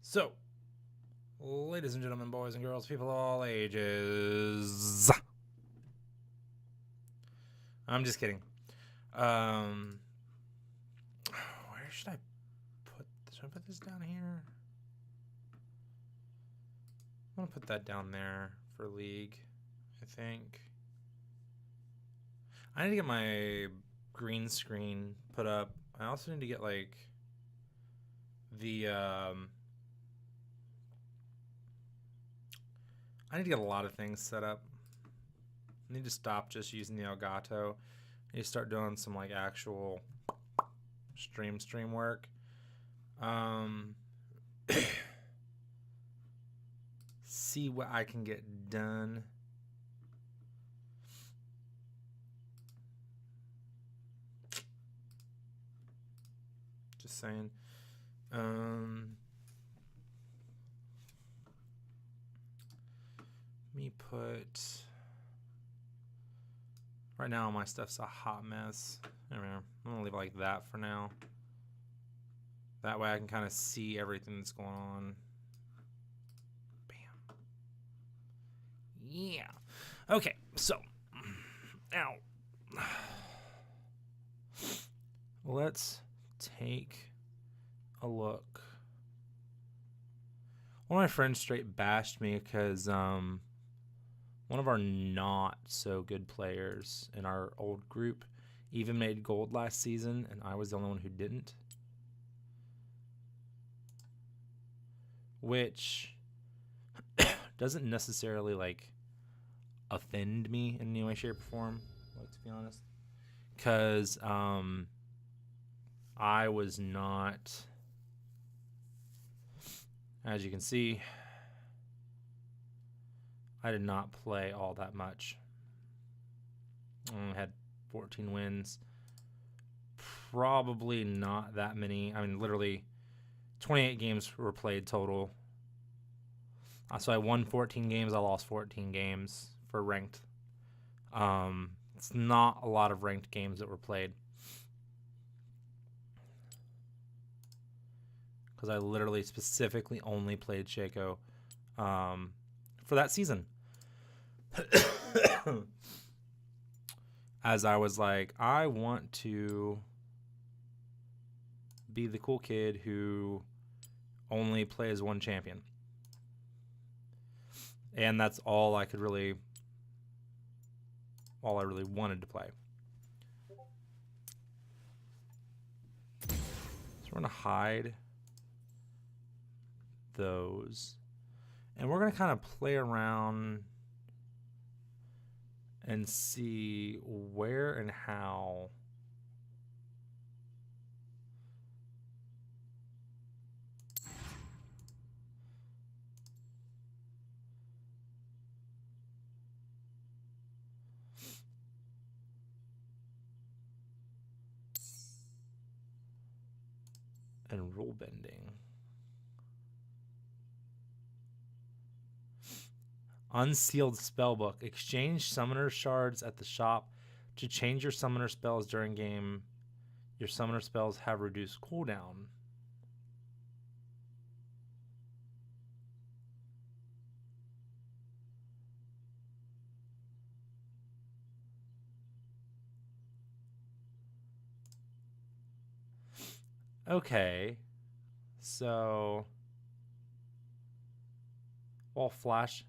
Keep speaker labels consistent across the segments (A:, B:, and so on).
A: So, ladies and gentlemen, boys and girls, people of all ages. I'm just kidding. Where should I put this? Should I put this down here? I'm going to put that down there for League, I think. I need to get my green screen put up. I also need to get, like, the, I need to get a lot of things set up. I need to stop just using the Elgato. I need to start doing some like actual stream work. See what I can get done. Just saying. Me put. Right now, my stuff's a hot mess. I'm gonna leave it like that for now. That way, I can kind of see everything that's going on. Bam. Yeah. Okay. So, now let's take a look. One of my friends straight bashed me because one of our not so good players in our old group even made gold last season, and I was the only one who didn't. Which doesn't necessarily like offend me in any way, shape, or form, like, to be honest. Because I was not, as you can see, I did not play all that much. I had 14 wins. Probably not that many. I mean, literally 28 games were played total. So I won 14 games. I lost 14 games for ranked. It's not a lot of ranked games that were played. Because I literally specifically only played Shaco for that season. As I was like, I want to be the cool kid who only plays one champion. And that's all I really wanted to play. So we're going to hide those. And we're going to kind of play around and see where and how and rule bending. Unsealed spellbook. Exchange summoner shards at the shop to change your summoner spells during game. Your summoner spells have reduced cooldown. Okay. So, well, flash.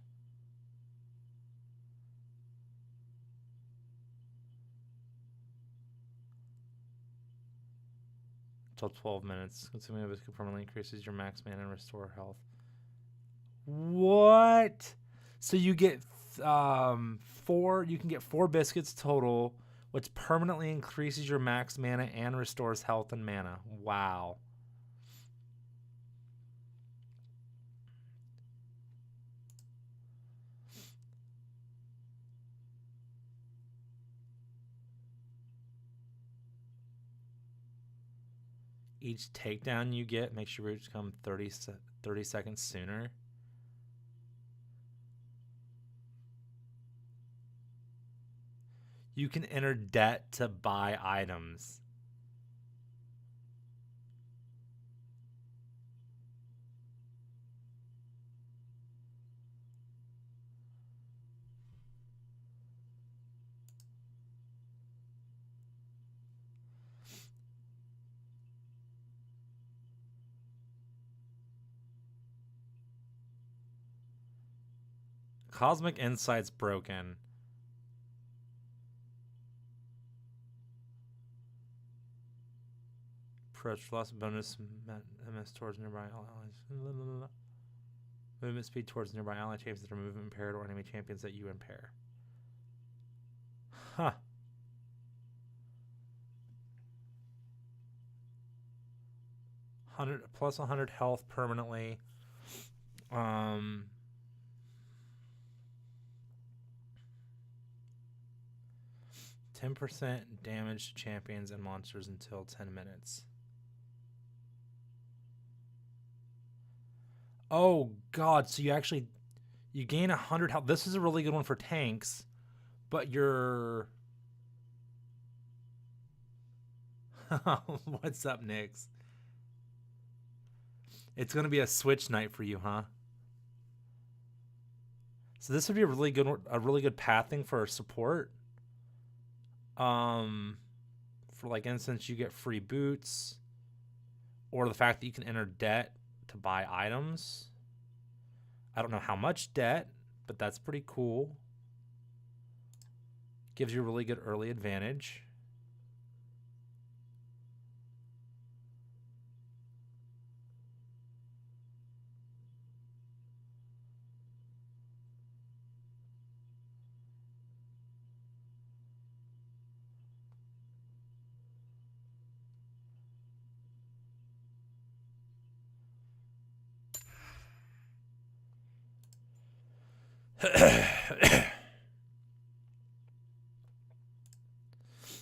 A: Until 12 minutes. Consuming of it permanently increases your max mana and restore health. What? So you get 4. You can get 4 biscuits total, which permanently increases your max mana and restores health and mana. Wow. Each takedown you get makes your roots come 30 seconds sooner. You can enter debt to buy items. Cosmic Insight's broken. Approach loss bonus MS towards nearby allies. Movement speed towards nearby ally champions that are movement impaired or enemy champions that you impair. Huh. Plus 100 health permanently. 10% damage to champions and monsters until 10 minutes. Oh god, so you gain 100 health. This is a really good one for tanks, but you're what's up, Nyx? It's gonna be a switch night for you, huh? So this would be a really good pathing for support. For like instance, you get free boots, or the fact that you can enter debt to buy items. I don't know how much debt, but that's pretty cool. Gives you a really good early advantage.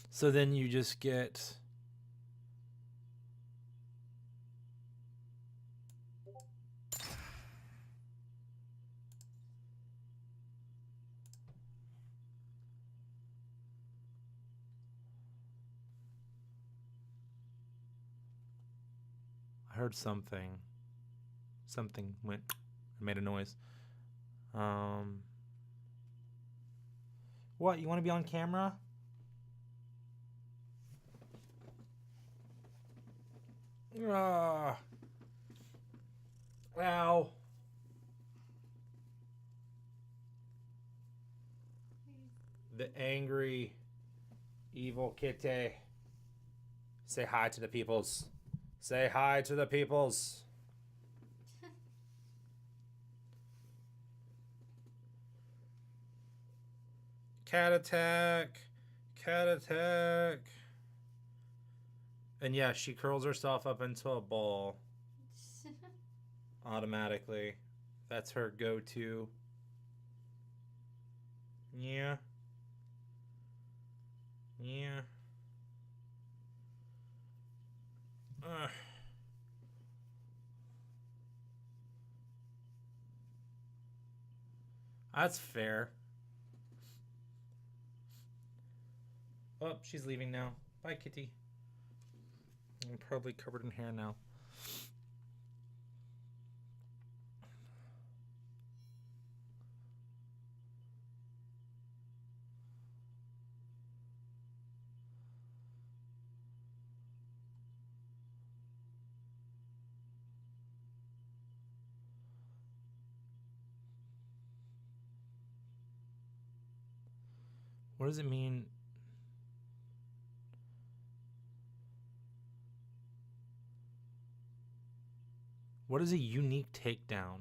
A: So then you just get I heard something. Something went made a noise. What, you want to be on camera? Ow. The angry, evil kitty. Say hi to the peoples. Say hi to the peoples. Cat attack. Cat attack. And yeah, she curls herself up into a ball. Automatically. That's her go-to. Yeah. Yeah. That's fair. Oh, she's leaving now. Bye, kitty. I'm probably covered in hair now. What does it mean? What is a unique takedown?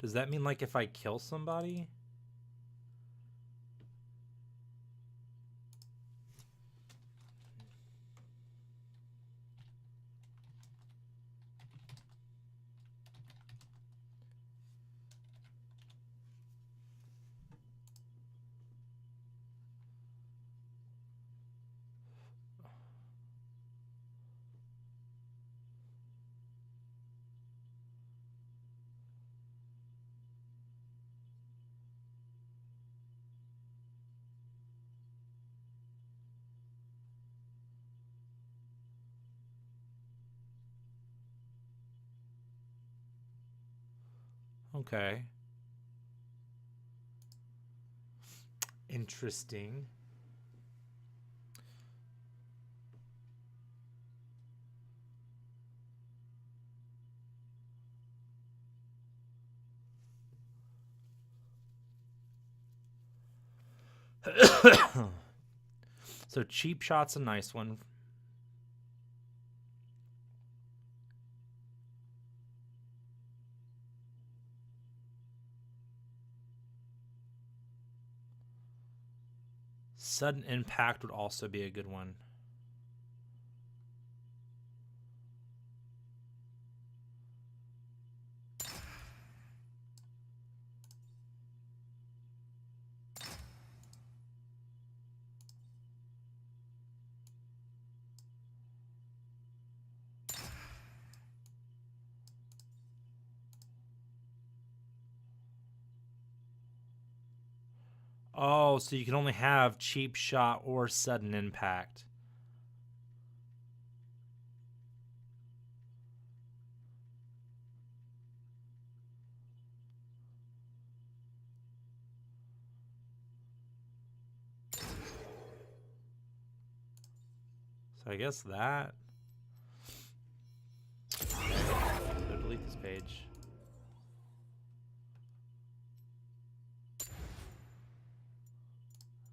A: Does that mean like if I kill somebody? Okay. Interesting. So cheap shot's a nice one. Sudden impact would also be a good one. Oh, so you can only have cheap shot or sudden impact. So I guess that. So delete this page.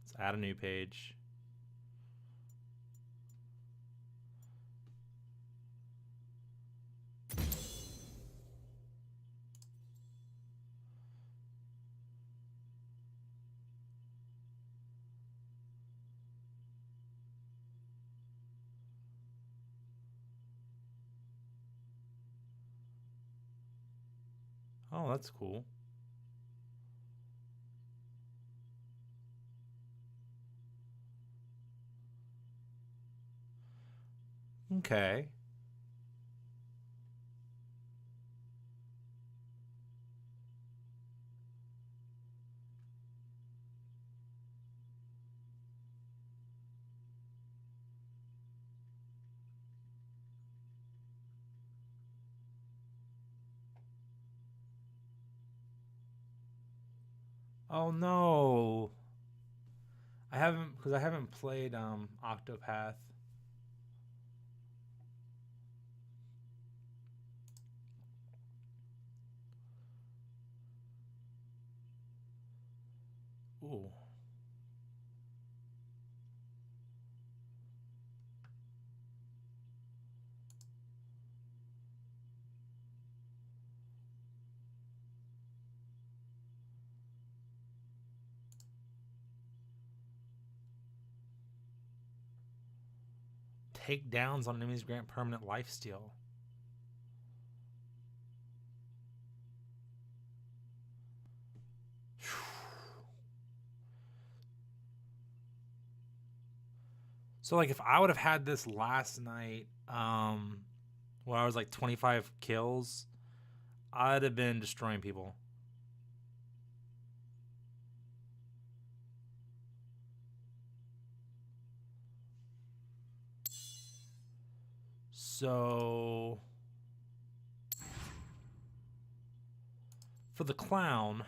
A: Let's add a new page. Oh, that's cool. Okay. Oh no. I haven't played Octopath. Ooh. Takedowns on enemies grant permanent lifesteal. So like if I would have had this last night, where I was like 25 kills, I'd have been destroying people. So for the clown,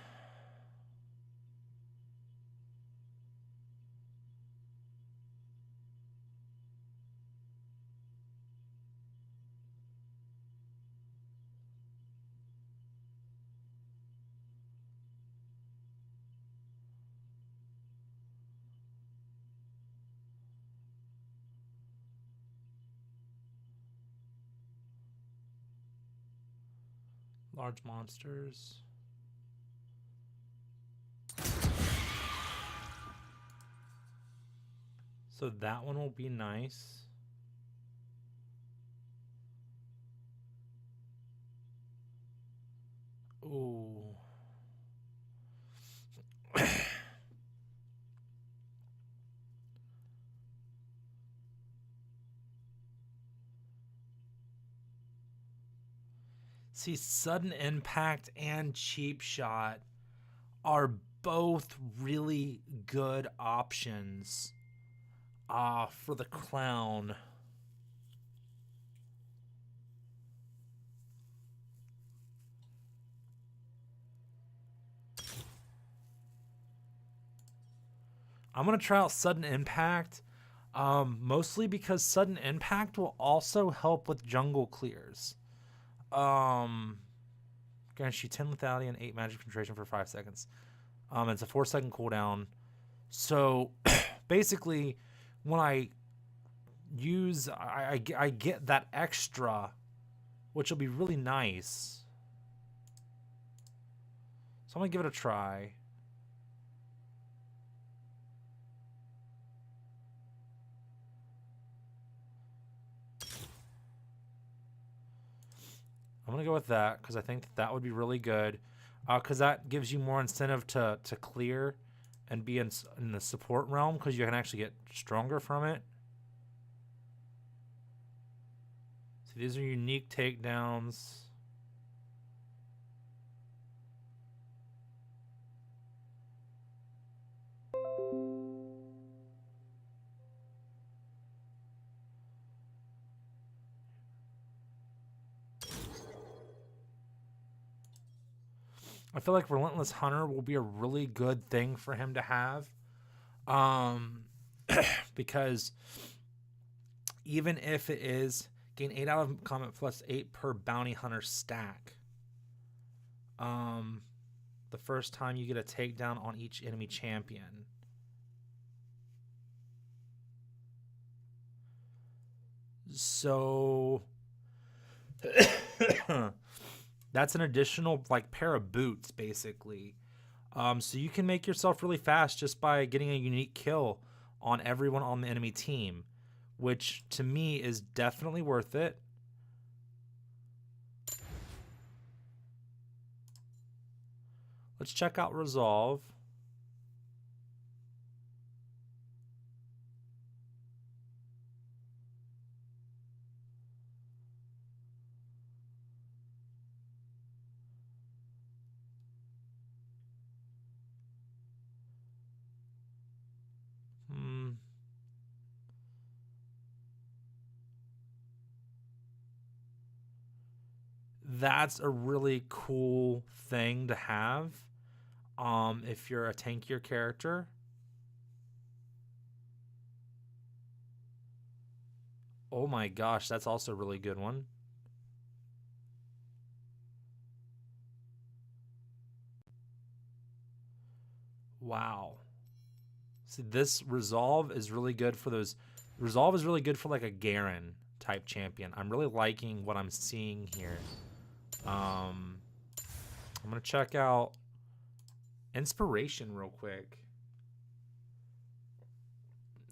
A: large monsters. So that one will be nice. Ooh. See, sudden impact and cheap shot are both really good options for the clown. I'm going to try out sudden impact, mostly because sudden impact will also help with jungle clears. Grants you 10 lethality and 8 magic concentration for 5 seconds. It's a 4-second cooldown. So basically, when I use, I get that extra, which will be really nice. So I'm going to give it a try. I'm going to go with that because I think that would be really good. Because that gives you more incentive to clear and be in the support realm because you can actually get stronger from it. So these are unique takedowns. I feel like Relentless Hunter will be a really good thing for him to have. Because even if it is gain 8 out of combat plus 8 per bounty hunter stack, the first time you get a takedown on each enemy champion. So that's an additional like pair of boots basically. So you can make yourself really fast just by getting a unique kill on everyone on the enemy team, which to me is definitely worth it. Let's check out Resolve. That's a really cool thing to have if you're a tankier character. Oh my gosh, that's also a really good one. Wow. See, this Resolve is really good for those. Resolve is really good for like a Garen type champion. I'm really liking what I'm seeing here. I'm going to check out Inspiration real quick.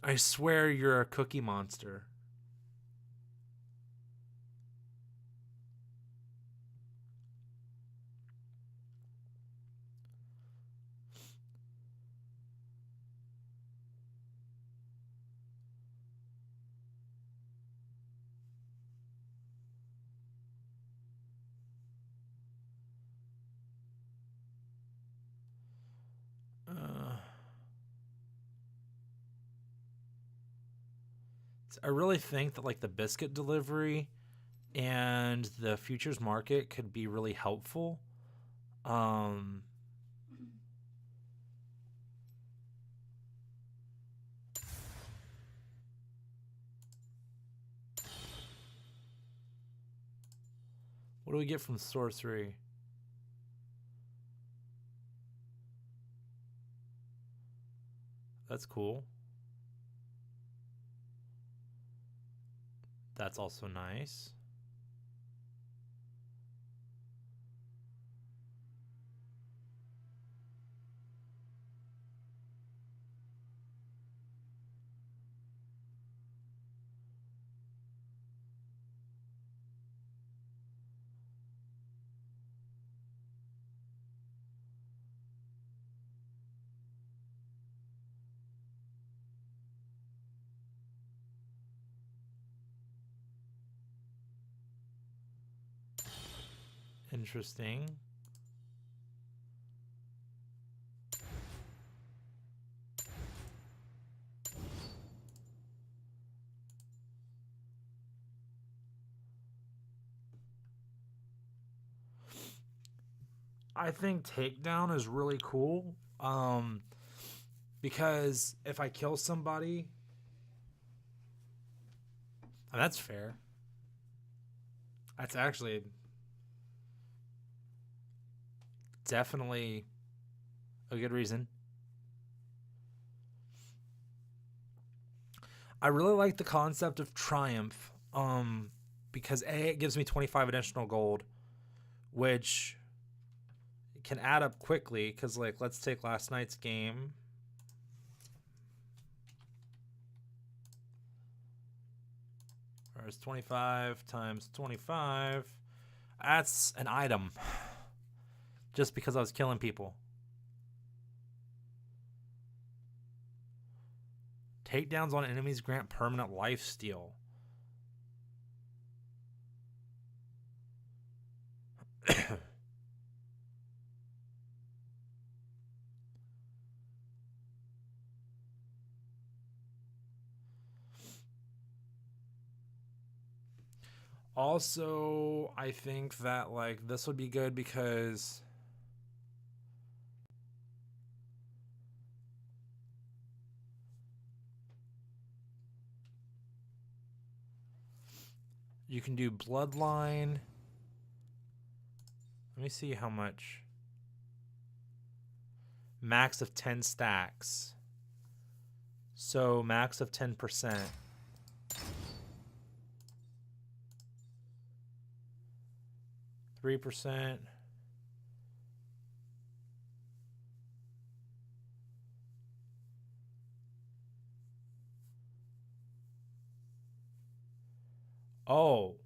A: I swear you're a cookie monster. I really think that like the biscuit delivery and the futures market could be really helpful. What do we get from sorcery? That's cool. That's also nice. Interesting. I think takedown is really cool. Because if I kill somebody, and that's fair. That's actually definitely a good reason. I really like the concept of triumph. Because it gives me 25 additional gold, which can add up quickly. Because like, let's take last night's game. There's 25 times 25. That's an item. Just because I was killing people. Takedowns on enemies grant permanent lifesteal. Also, I think that like this would be good because you can do bloodline. Let me see how much. Max of 10 stacks. So max of 10%. %. Oh.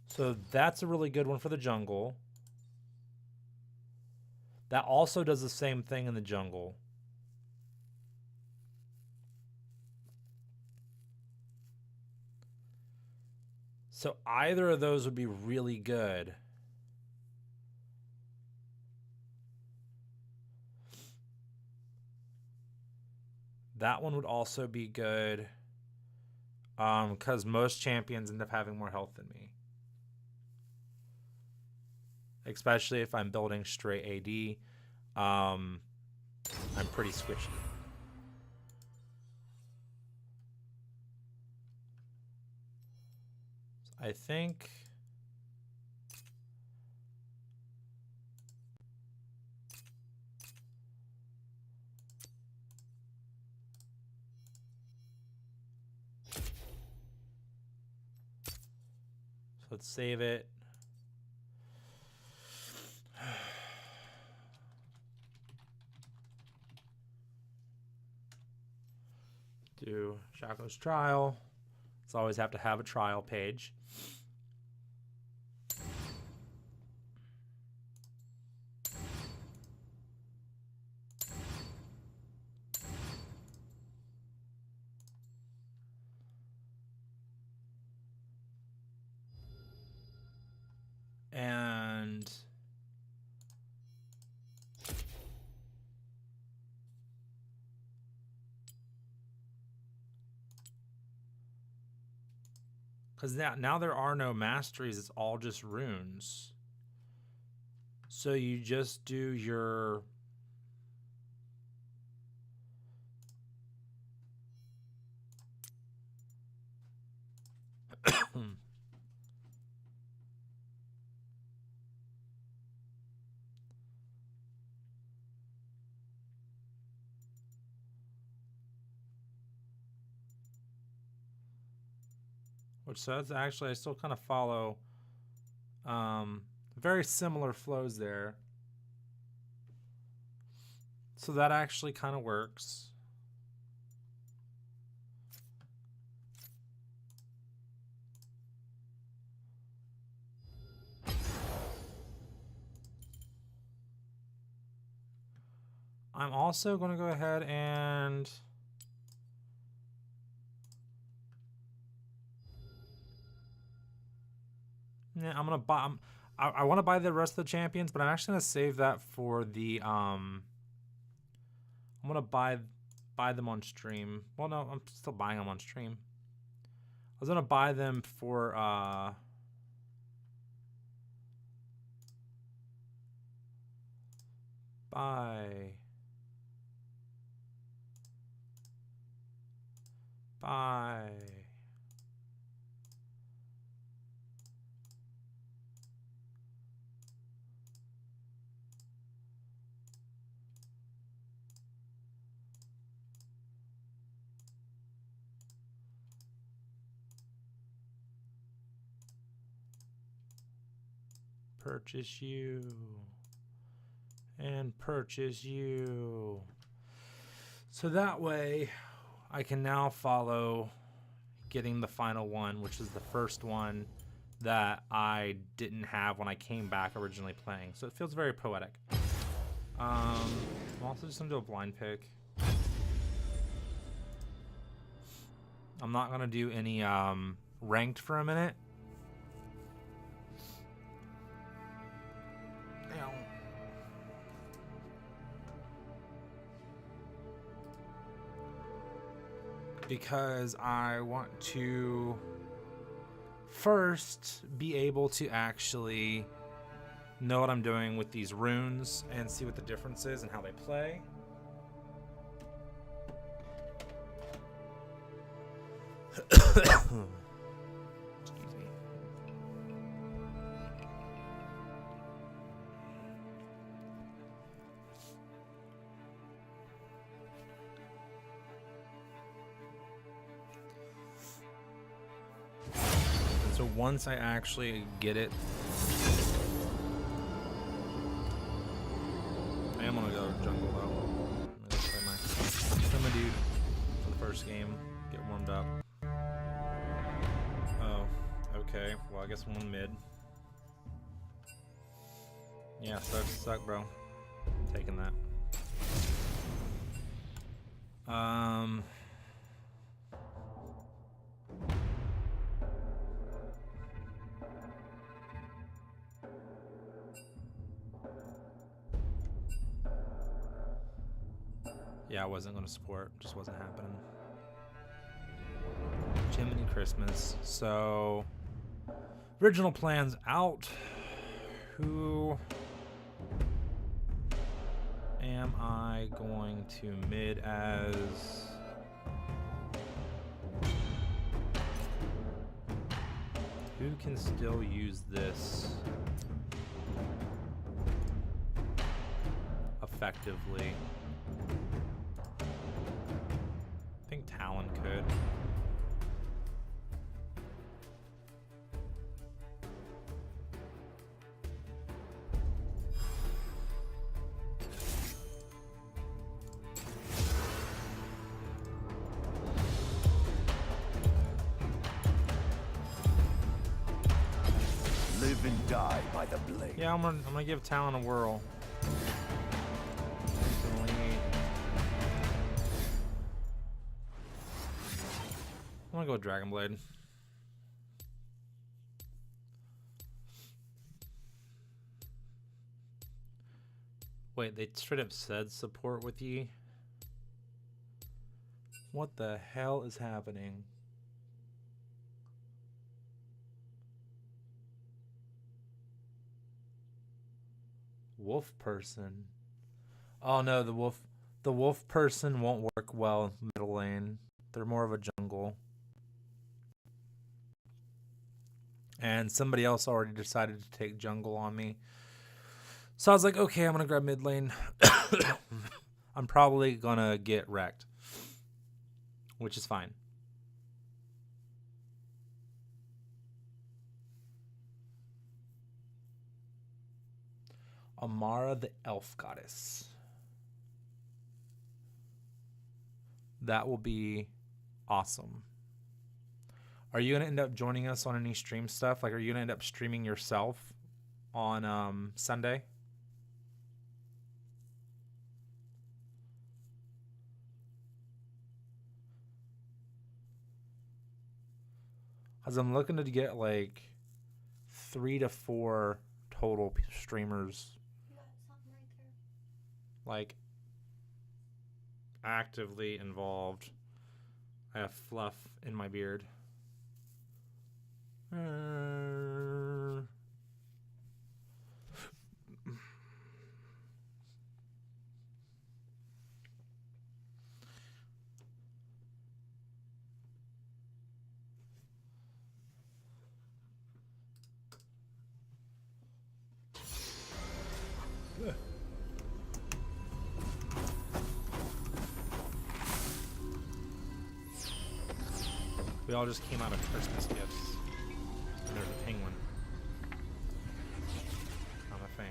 A: So that's a really good one for the jungle. That also does the same thing in the jungle. So either of those would be really good. That one would also be good. Because most champions end up having more health than me. Especially if I'm building straight AD. I'm pretty squishy. I think so. Let's save it. Do Shaco's trial. Let's always have to have a trial page. And because now there are no masteries, it's all just runes. So you just do your which says actually I still kind of follow very similar flows there. So that actually kind of works. I'm also going to go ahead and Yeah, I'm gonna buy. I want to buy the rest of the champions, but I'm actually gonna save that for the I'm gonna buy them on stream. Well, no, I'm still buying them on stream. I was gonna buy them for buy purchase you and purchase you. So that way I can now follow getting the final one, which is the first one that I didn't have when I came back originally playing. So it feels very poetic. I'm also just gonna do a blind pick. I'm not gonna do any ranked for a minute. Because I want to first be able to actually know what I'm doing with these runes and see what the difference is and how they play. Excuse me. So once I actually get it, I am gonna go jungle though. I'm gonna play my dude for the first game, get warmed up. Oh, okay. Well, I guess one mid. Yeah, suck, bro. I'm taking that. Yeah, I wasn't going to support. Just wasn't happening. Jiminy Christmas. So, original plans out. Who am I going to mid as? Who can still use this effectively? I think Talon could.
B: Live and die by the blade.
A: Yeah, I'm gonna give Talon a whirl. I'm gonna go with Dragon Blade. Wait, they straight up said support with Yi? What the hell is happening? Wolf person. Oh no, the wolf person won't work well in middle lane. They're more of a jungle. And somebody else already decided to take jungle on me. So I was like, okay, I'm going to grab mid lane. I'm probably going to get wrecked, which is fine. Amara the elf goddess. That will be awesome. Are you going to end up joining us on any stream stuff? Like, are you going to end up streaming yourself on Sunday? Because I'm looking to get like 3 to 4 total streamers
C: You got something right there.
A: like actively involved. I have fluff in my beard. We all just came out of Christmas gifts. And there's a penguin. I'm a fan.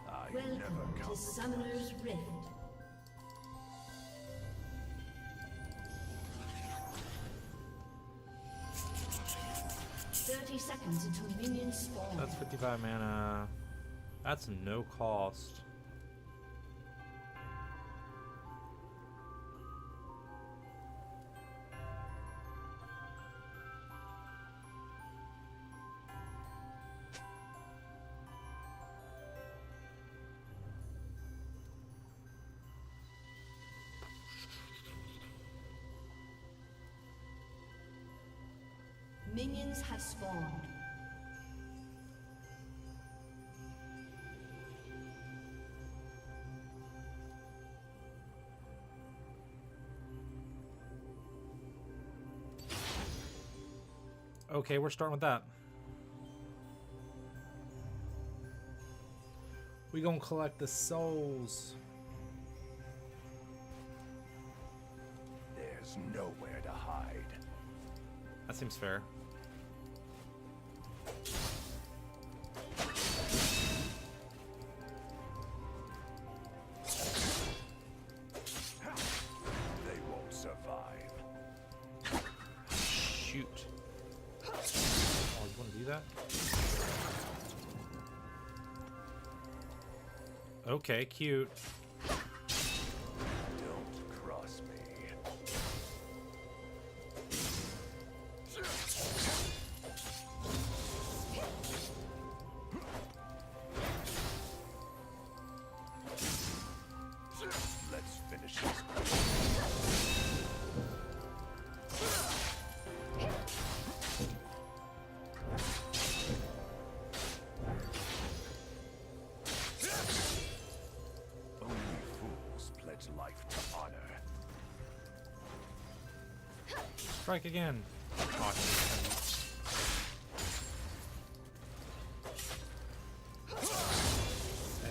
B: I
D: Welcome
B: never
D: to
B: come.
D: Summoner's Rift. Seconds until minions spawn.
A: That's 55 mana. That's no cost.
D: Minions have spawned.
A: Okay, we're starting with that. We gonna collect the souls.
B: There's nowhere to hide.
A: That seems fair.
B: They won't survive.
A: Shoot. Oh, you wanna do that? Okay, cute.
B: Don't cross me. Let's finish this. Only fools pledge life to honor.
A: Strike again. Oh,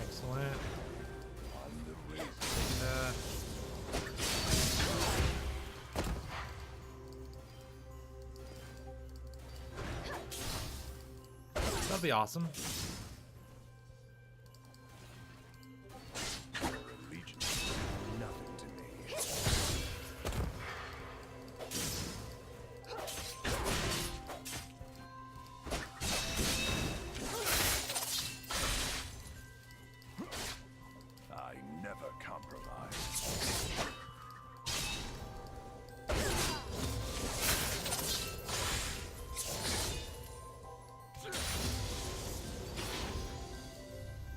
A: excellent.
B: On the razor.
A: That'd be awesome.
B: Allegiance is nothing to me. I never compromise.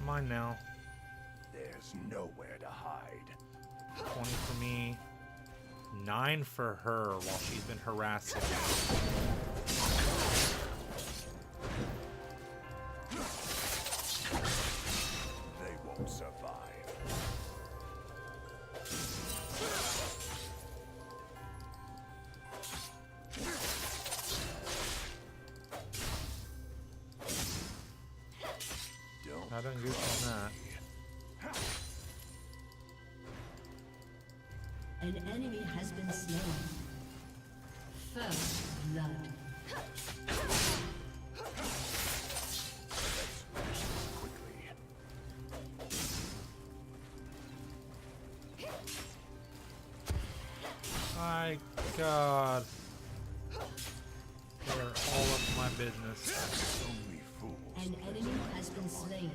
A: Mine now.
B: There's nowhere to hide.
A: 20 for me. 9 for her while she's been harassing.
B: They won't survive. Don't
A: I don't use on that.
D: An enemy has been slain. First blood.
B: quickly.
A: My God. They're all up my business.
B: Only fools.
D: An enemy has been slain.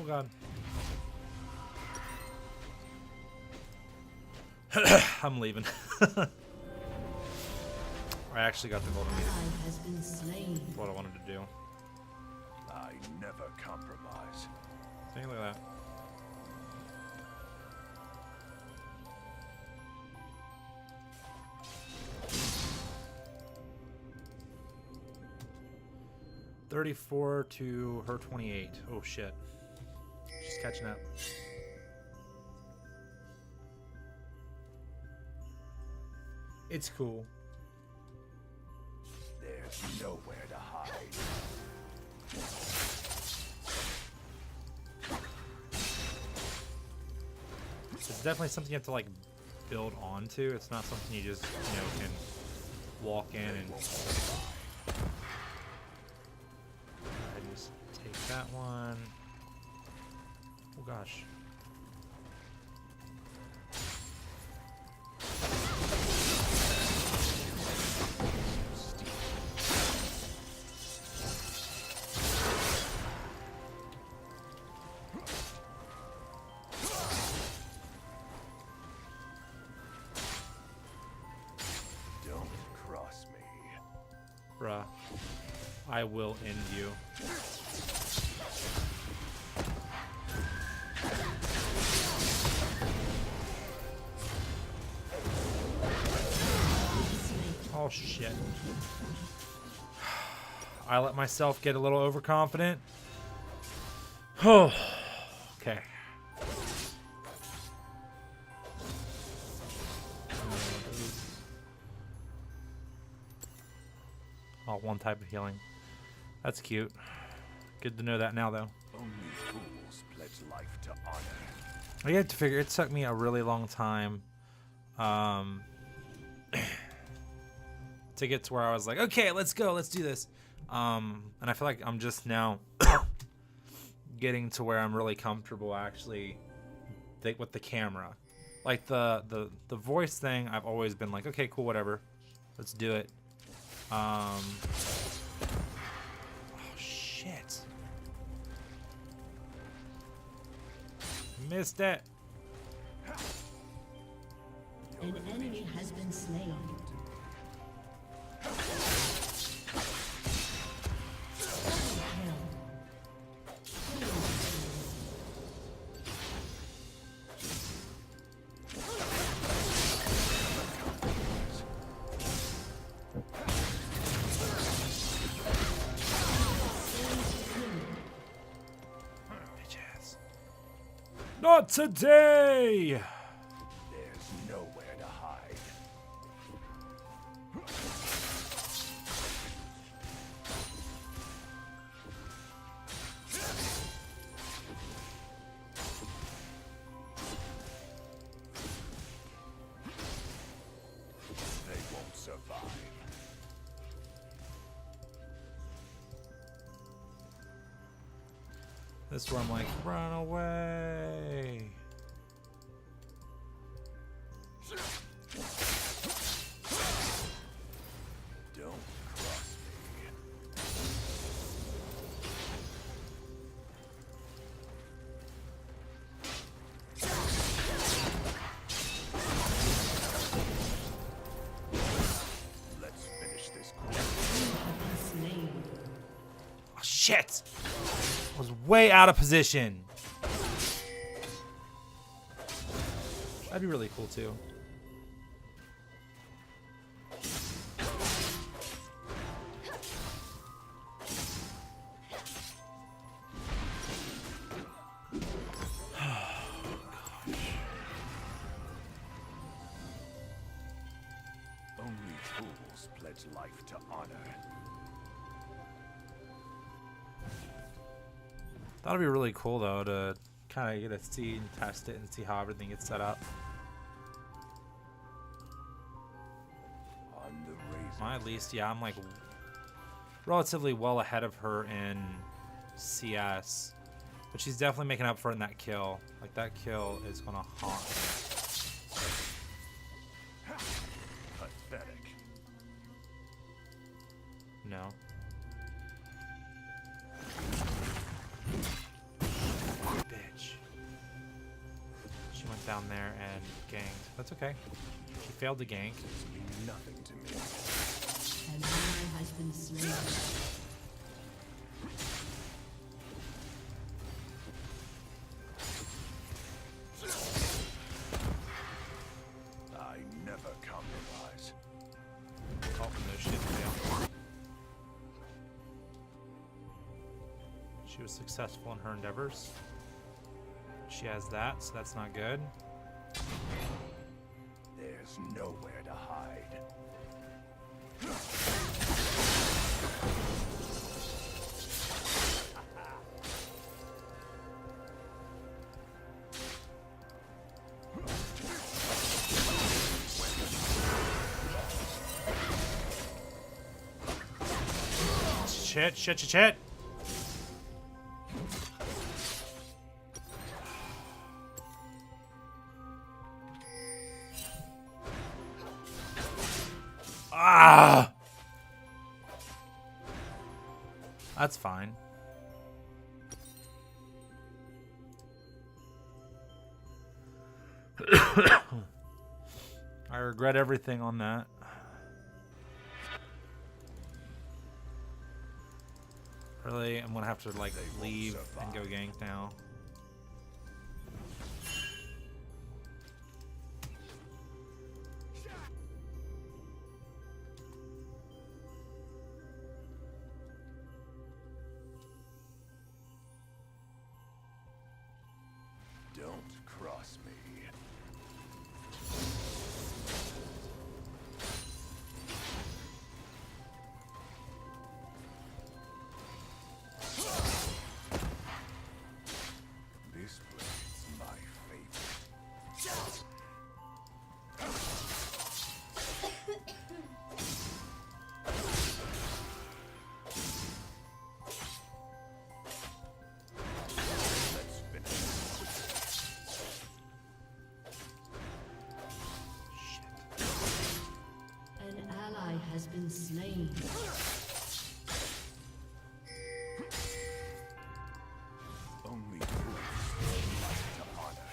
A: Oh god. I'm leaving. I actually got the golden meat.
D: Ally has been slain.
A: That's what I wanted to do.
B: I never compromise.
A: See, look at that. $34 to her 28. Oh shit. She's catching up. It's cool.
B: There's nowhere to hide.
A: It's definitely something you have to like build onto. It's not something you just, you know, can walk in and I just take that one. Oh gosh.
B: Don't cross me.
A: Bruh. I will end you. Oh shit. I let myself get a little overconfident. Oh. Okay. Oh, one type of healing. That's cute. Good to know that now, though.
B: Only fools pledge life to honor.
A: I have to figure it took me a really long time to get to where I was like, okay, let's go, let's do this. And I feel like I'm just now getting to where I'm really comfortable actually with the camera. Like the voice thing, I've always been like, okay, cool, whatever, let's do it. Oh shit. Missed it.
D: An enemy has been slain.
A: Bitches. Not today.
B: There's nowhere to hide. They won't survive.
A: This is where I'm like, run away.
B: Don't cross me. Let's finish this quest.
D: Slain.
A: Oh, shit. I was way out of position. That'd be really cool too.
B: Only fools pledge life to honor.
A: That'd be really cool though to kind of get to see and test it and see how everything gets set up.
B: On the razor.
A: Well, at least, yeah, I'm like relatively well ahead of her in CS, but she's definitely making up for it in that kill. Like that kill is gonna haunt me.
B: Pathetic.
A: No. down there and ganked. That's okay. She failed to gank.
B: Nothing to me.
D: An ally has been slain.
B: I never compromise.
A: Oh, no shit. Yeah. She was successful in her endeavors. She has that, so that's not good.
B: There's nowhere to hide.
A: Shit. Ah! That's fine. I regret everything on that. Really, I'm gonna have to like leave and go gank now.
B: Don't cross me. This blade's my favorite. Let's finish.
D: An ally has been slain.
B: Only fools to honor.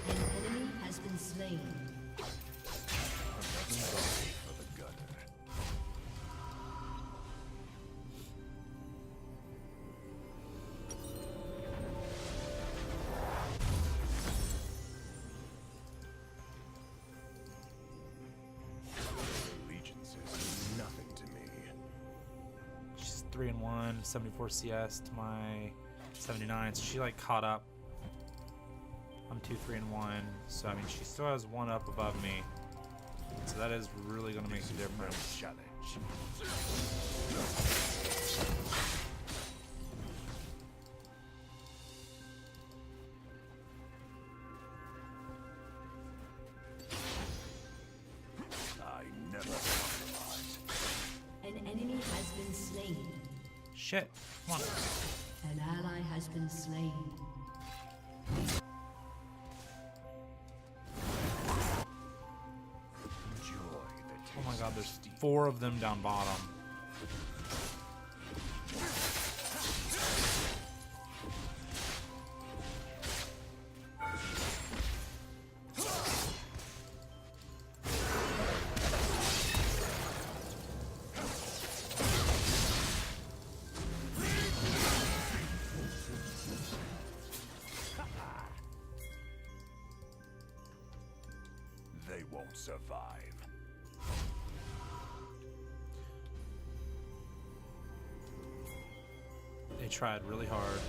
D: An enemy has been slain.
B: For the gutter. Allegiances mean nothing to me.
A: She's 3-1, 74 CS to my 79. So she like caught up. I'm 2-3-1. So I mean, she still has one up above me. So that is really gonna make a difference.
B: Challenge. I never compromise.
D: An enemy has been slain.
A: Shit. Come on.
D: An ally has been slain.
B: Enjoy the taste.
A: Oh my god, there's 4 of them down bottom.
B: They won't survive.
A: They tried really hard.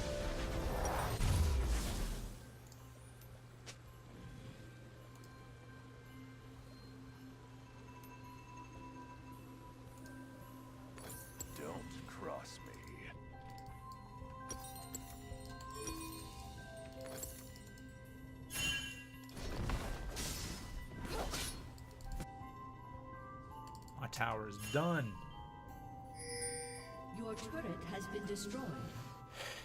B: Don't cross me.
A: My tower is done.
D: Your Your turret has been destroyed.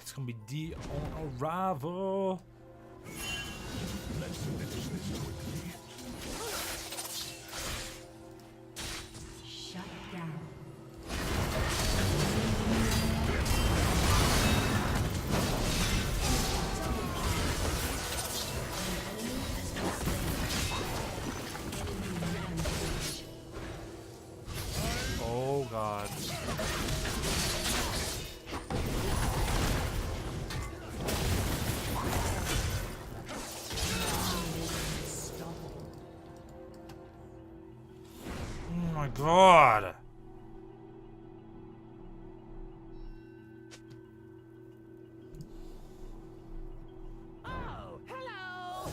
A: It's gonna be D on arrival.
B: Let's finish this quickly.
D: Shut down.
A: Oh god. Oh my god.
B: Oh, hello!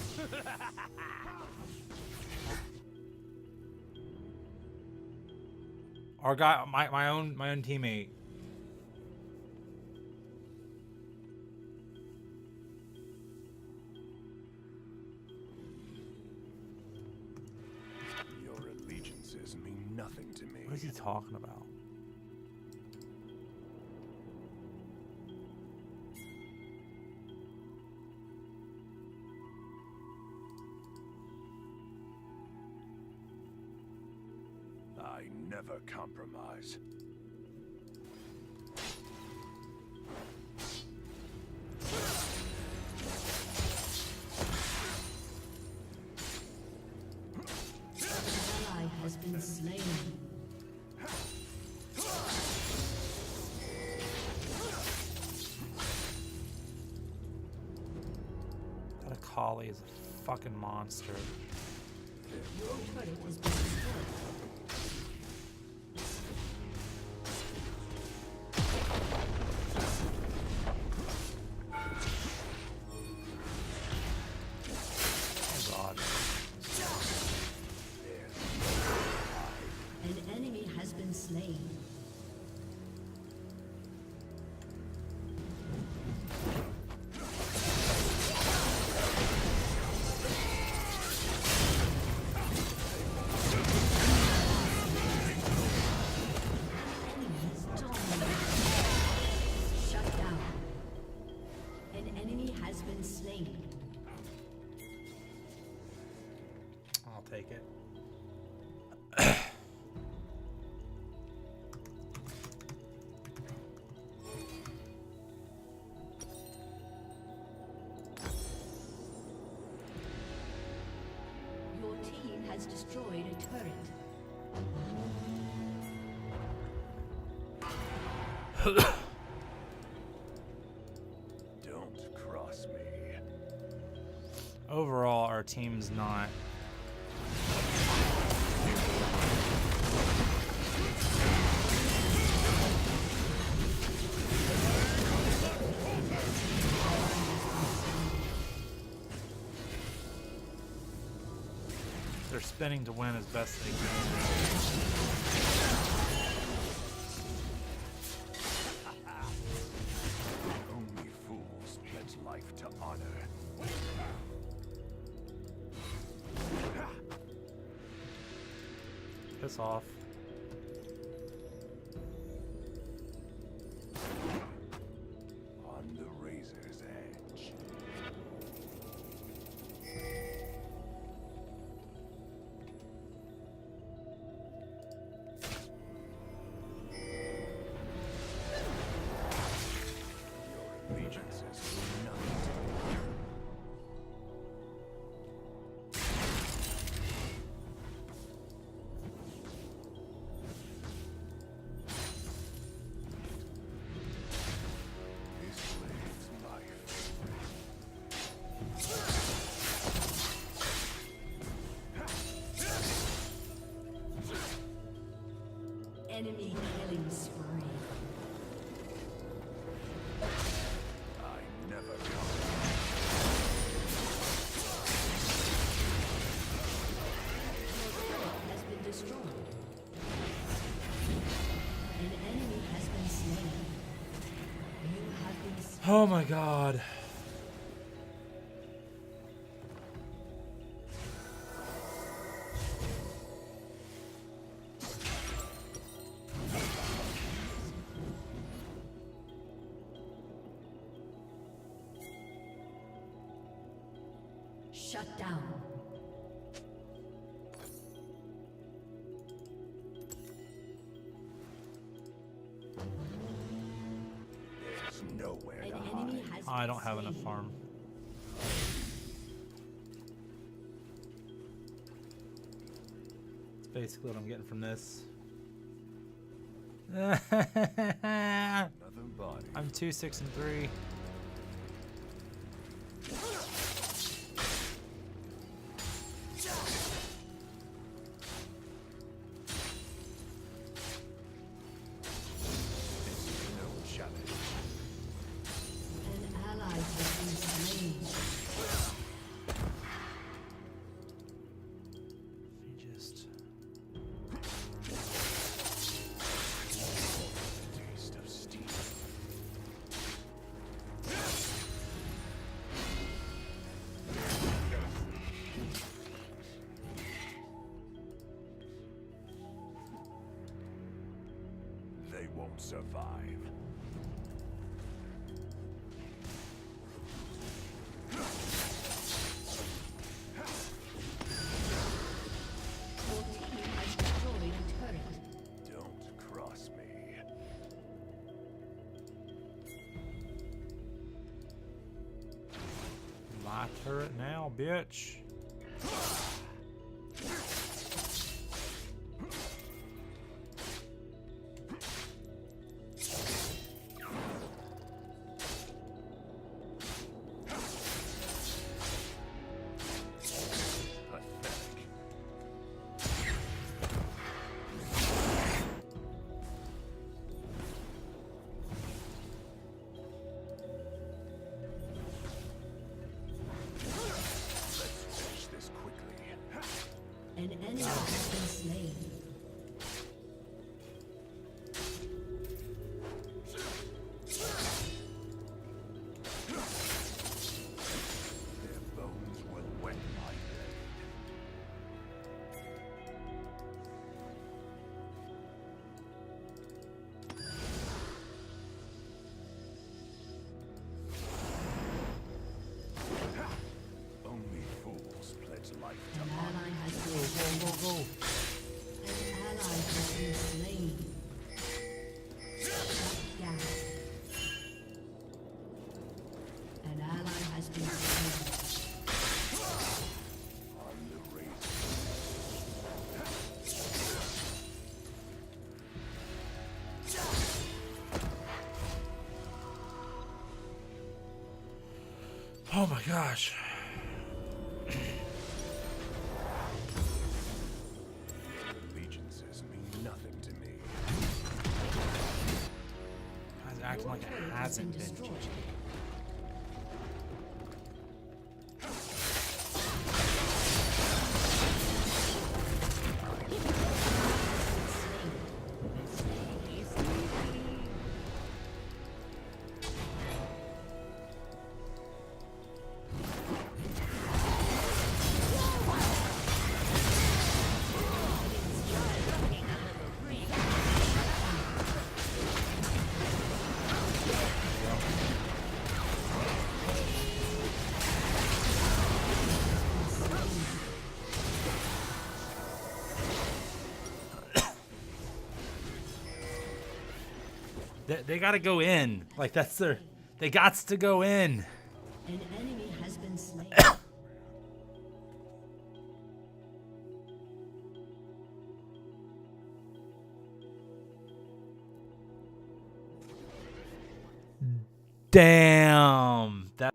A: Our guy, my own teammate.
B: Your allegiances mean nothing to me.
A: What is he talking about?
B: I never compromise.
D: Ally has been slain.
A: That Akali is a fucking monster.
D: Your turret has been destroyed.
A: Oh god.
D: An enemy has been slain. Enemy has dominated. Shut down. An enemy has been slain.
A: I'll take it.
D: Your team has destroyed a turret.
B: Don't cross me.
A: Overall, our team's not. They're spinning to win as best they can.
B: Only fools pledge life to honor.
A: Piss off.
B: On the razor's edge. Your allegiances mean nothing to me. This slave's life.
D: Enemy killing spree.
B: I never compromise.
D: Has been destroyed. An enemy has been slain. You have been slain.
A: Oh my god.
D: Shut down.
B: There's nowhere
D: An
B: to
D: enemy
B: hide.
D: has
A: Oh, I
D: been
A: don't have enough
D: slain.
A: farm. That's basically what I'm getting from this.
B: Another body.
A: I'm 2, 6, and 3.
B: No challenge.
D: An ally has been slain.
A: Let me just.
B: Taste of steel. They won't survive.
D: Your team has destroyed a turret.
B: Don't cross me.
A: My turret now, bitch.
B: Pathetic. Let's finish this quickly.
D: An enemy has been slain.
B: Their bones will wet my blade. Only fools pledge life to
D: An
B: honor.
D: ally has been slain.
A: Go.
D: An ally has been slain. Shut down. An ally has been slain.
B: On the razor.
A: Oh my gosh.
B: Allegiances mean nothing to me.
A: It's acting like
D: Your
A: it
D: turret has
A: hasn't
D: been
A: been.
D: destroyed.
A: They gotta go in. Like that's their. They gots to go in.
D: An enemy has been slain.
A: Damn. That.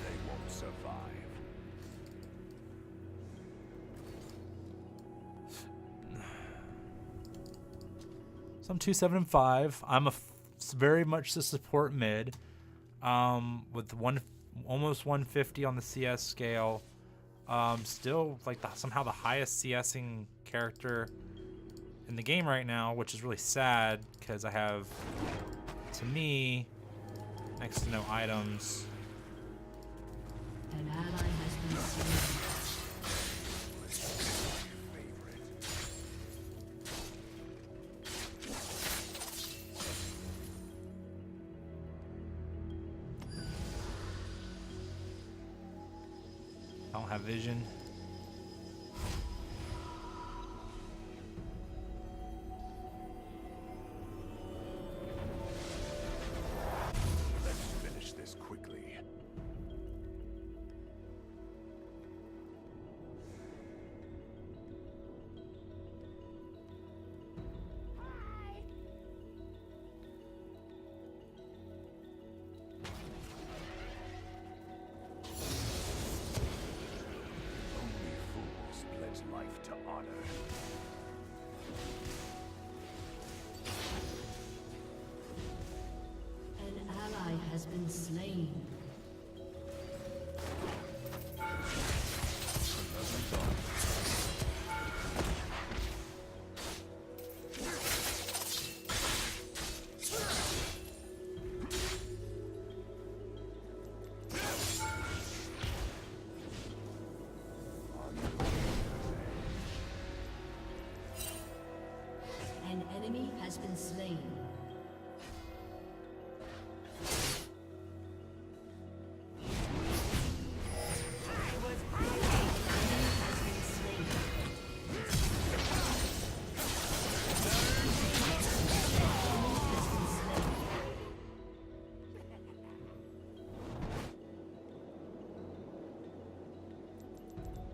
B: They won't survive.
A: So I'm 2, 7, and 5. I'm very much the support mid. With almost 150 on the CS scale. Still like somehow the highest CSing character in the game right now, which is really sad because I have, to me, next to no items.
D: An ally has been slain.
A: don't have vision.
B: Let's finish this quickly. Only fools pledge life to honor.
D: An ally has been slain. An enemy has been slain.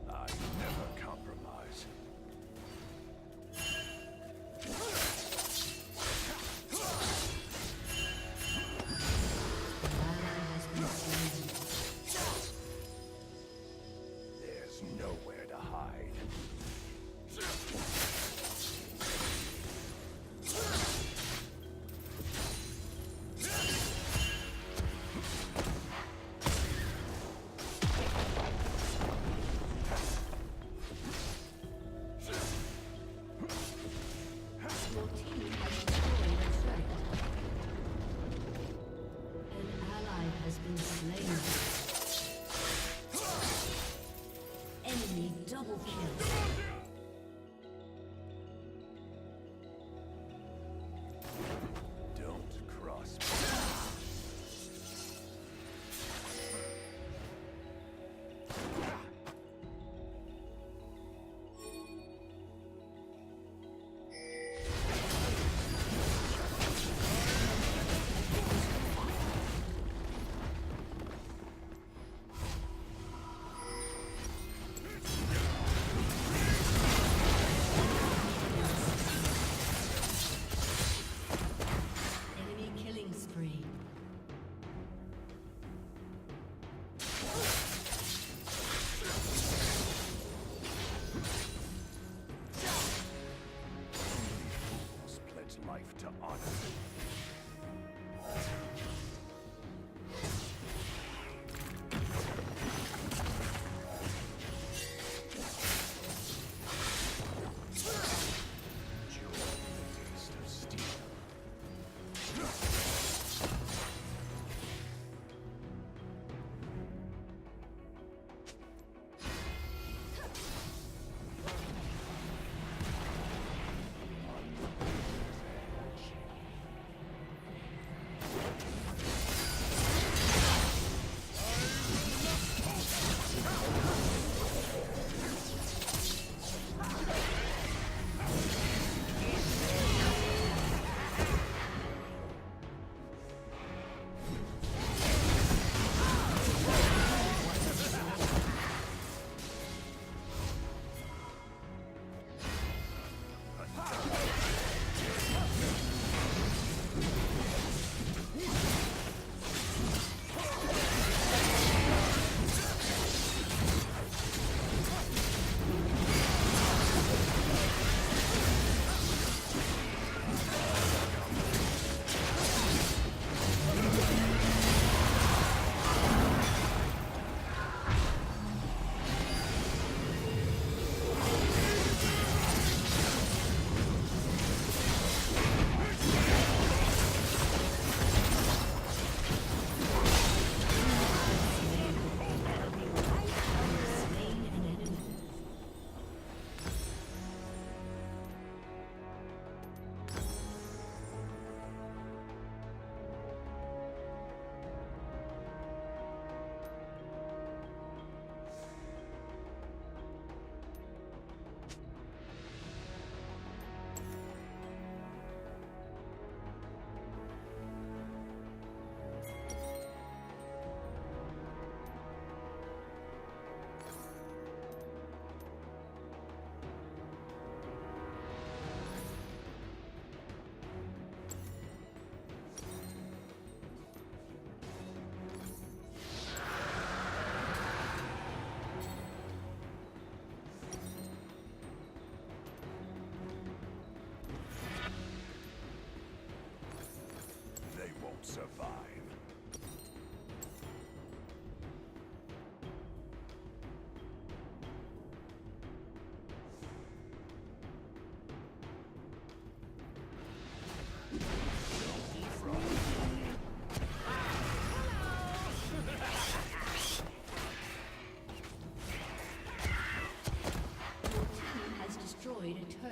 B: I never compromise. There's nowhere to hide.
D: Your team has destroyed a turret. An ally has been slain. Enemy double kill.
B: Don't cross me.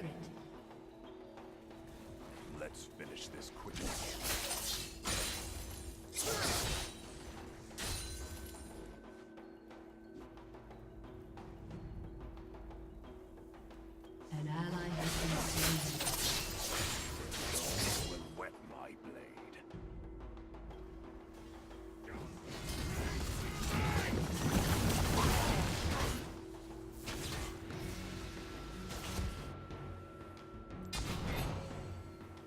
D: turret.
B: Let's finish this quickly.
D: An ally has been slain.
B: Will wet my blade.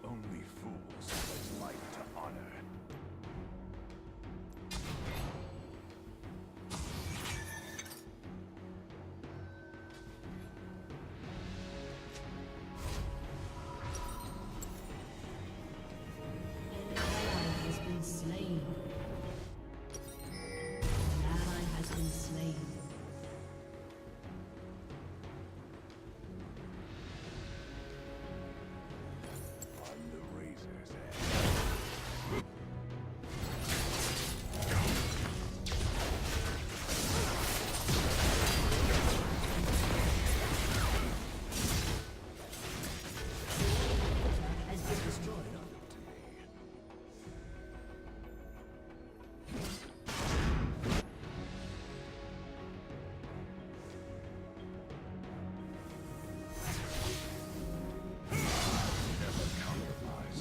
B: Only fools pledge life to honor.
D: An ally has been slain. An ally has been slain.
B: On the razor's edge.
D: Has been destroyed.
B: Nothing to me. Never compromise.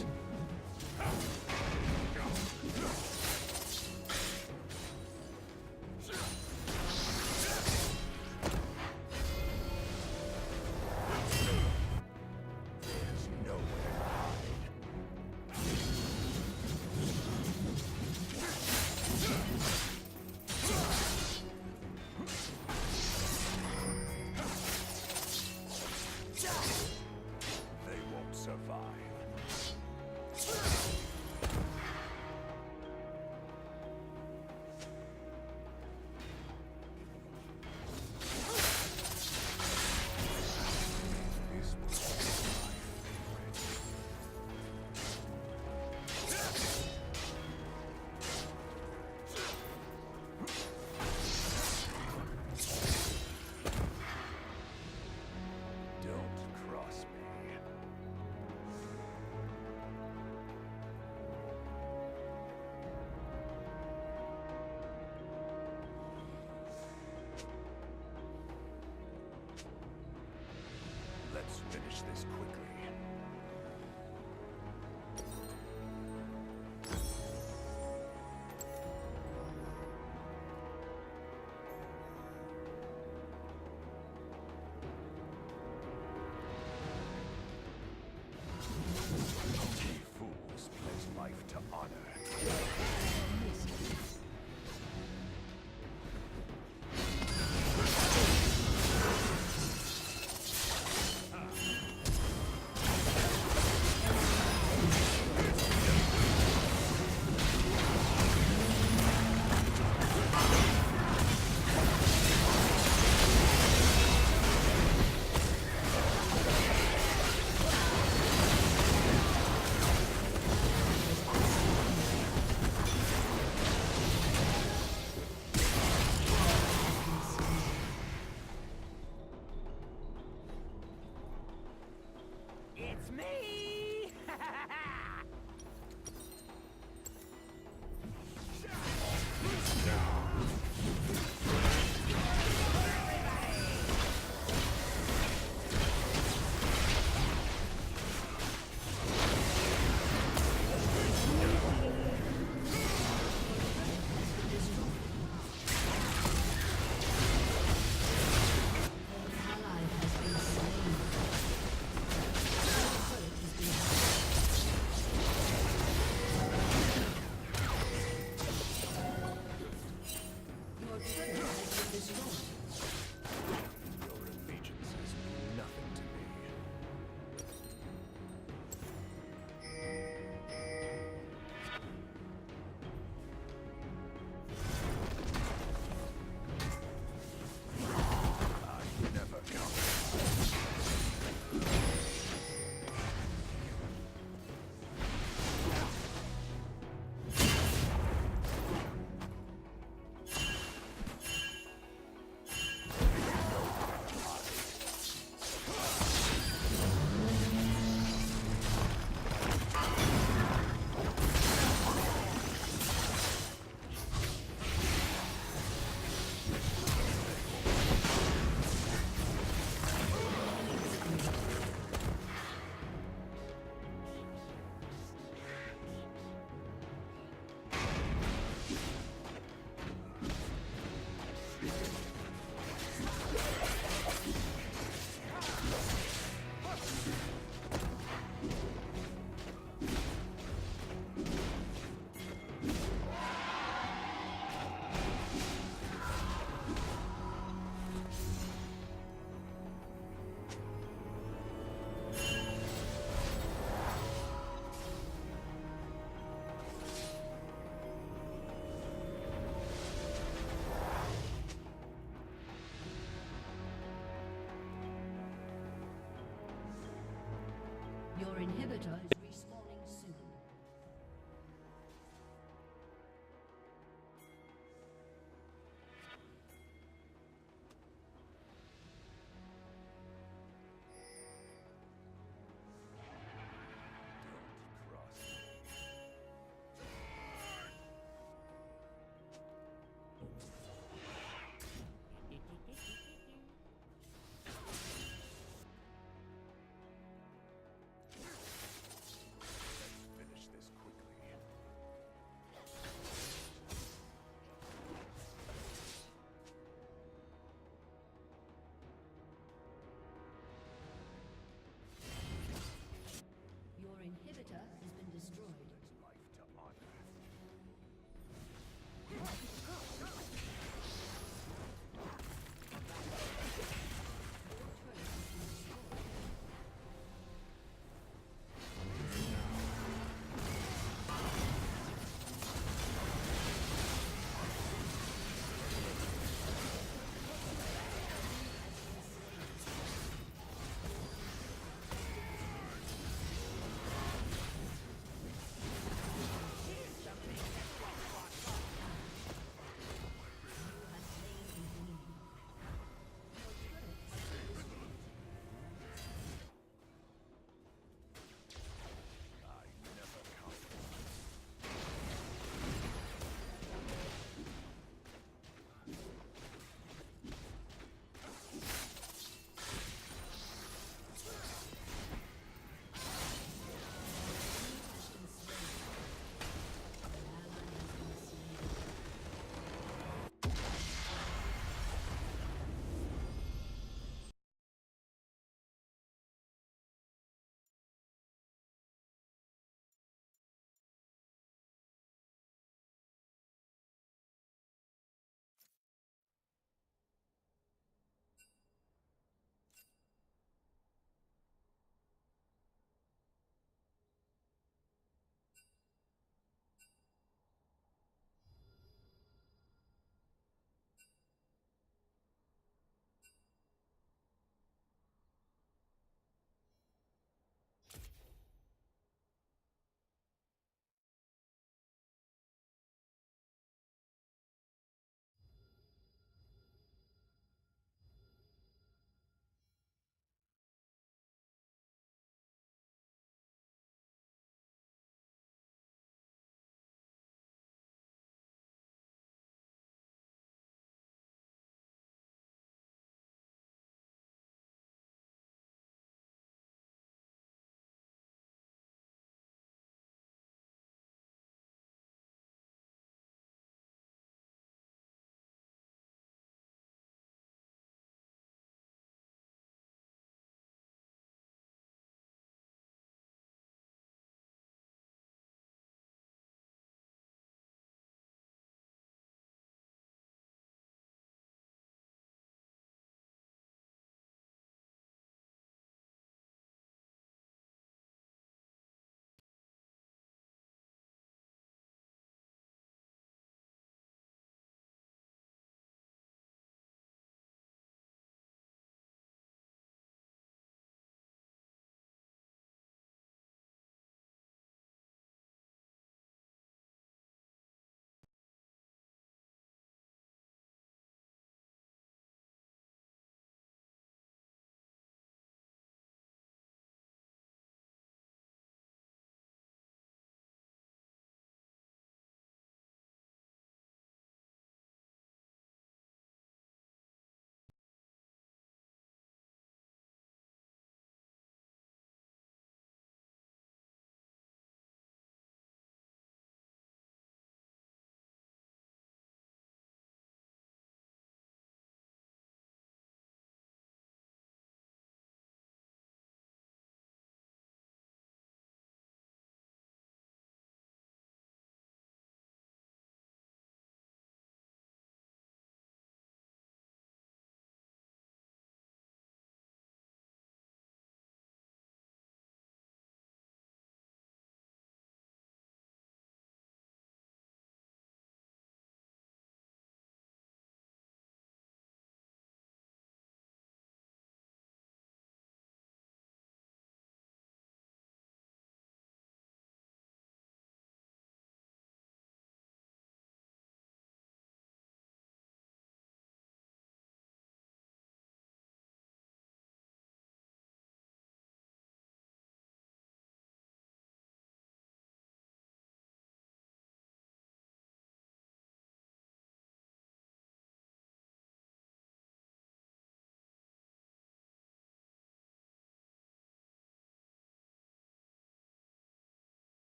B: There's nowhere to hide. They won't survive. This was my favorite. Don't cross me. Let's finish this quickly. Only fools pledge life to honor.
C: It's me!
D: An ally has been slain. Turret has been inhibitor is respawning soon.
B: Don't cross me.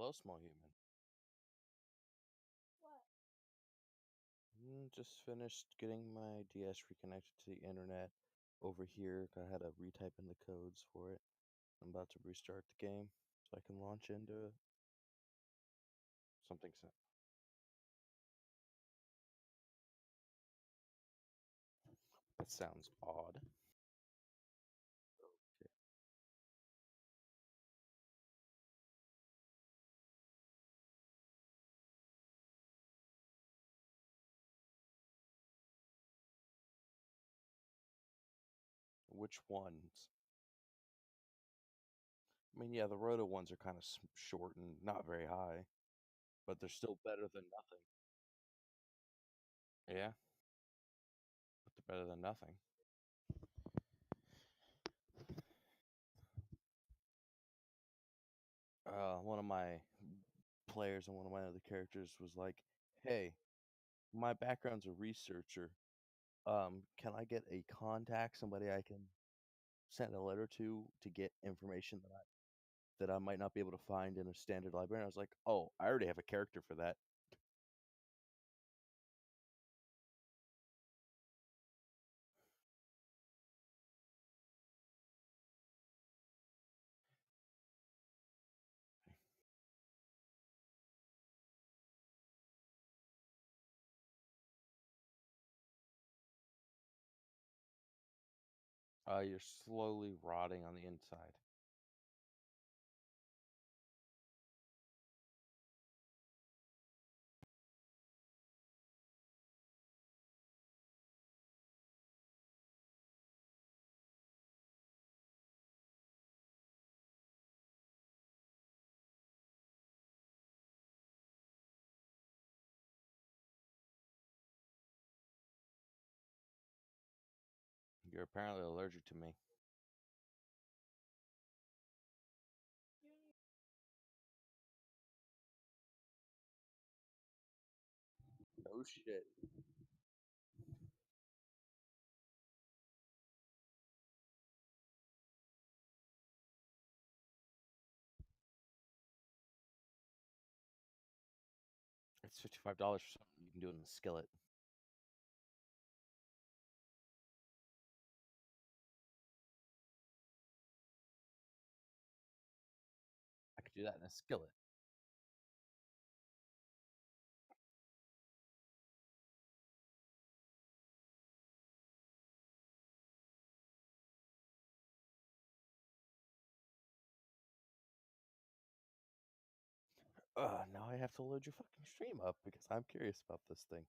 E: Hello, small human.
F: What?
E: Just finished getting my DS reconnected to the internet over here. I had to retype in the codes for it. I'm about to restart the game so I can launch into something. That sounds odd. Okay. Which ones? I mean, yeah, the Roto ones are kind of short and not very high, but they're still better than nothing. Yeah, but they're better than nothing. One of my players and one of my other characters was like, "Hey, my background's a researcher. Can I get a contact, somebody I can send a letter to get information that I might not be able to find in a standard library?" And I was like, "Oh, I already have a character for that." You're slowly rotting on the inside. You're apparently allergic to me. Oh shit. It's $55 for something you can do it in the skillet. I could do that in a skillet. Now I have to load your fucking stream up because I'm curious about this thing.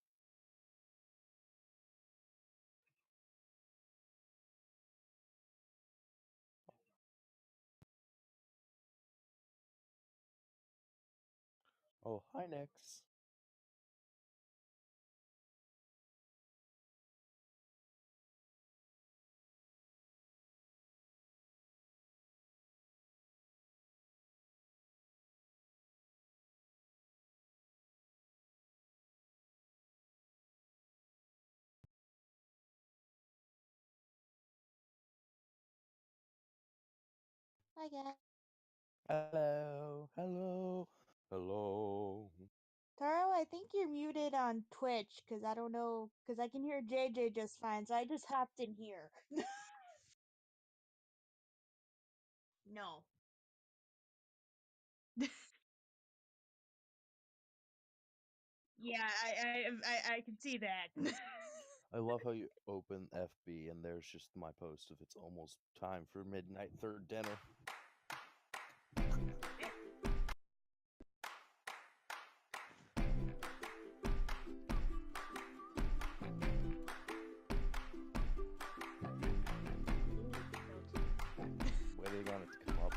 E: Oh, hi, Nix.
F: Hi, guys.
E: Hello. Hello. Hello.
F: Taro, I think you're muted on Twitch, because I don't know, because I can hear JJ just fine, so I just hopped in here. No. Yeah, I can see that.
E: I love how you open FB and there's just my post of it's almost time for midnight third dinner. Waiting on it to come up.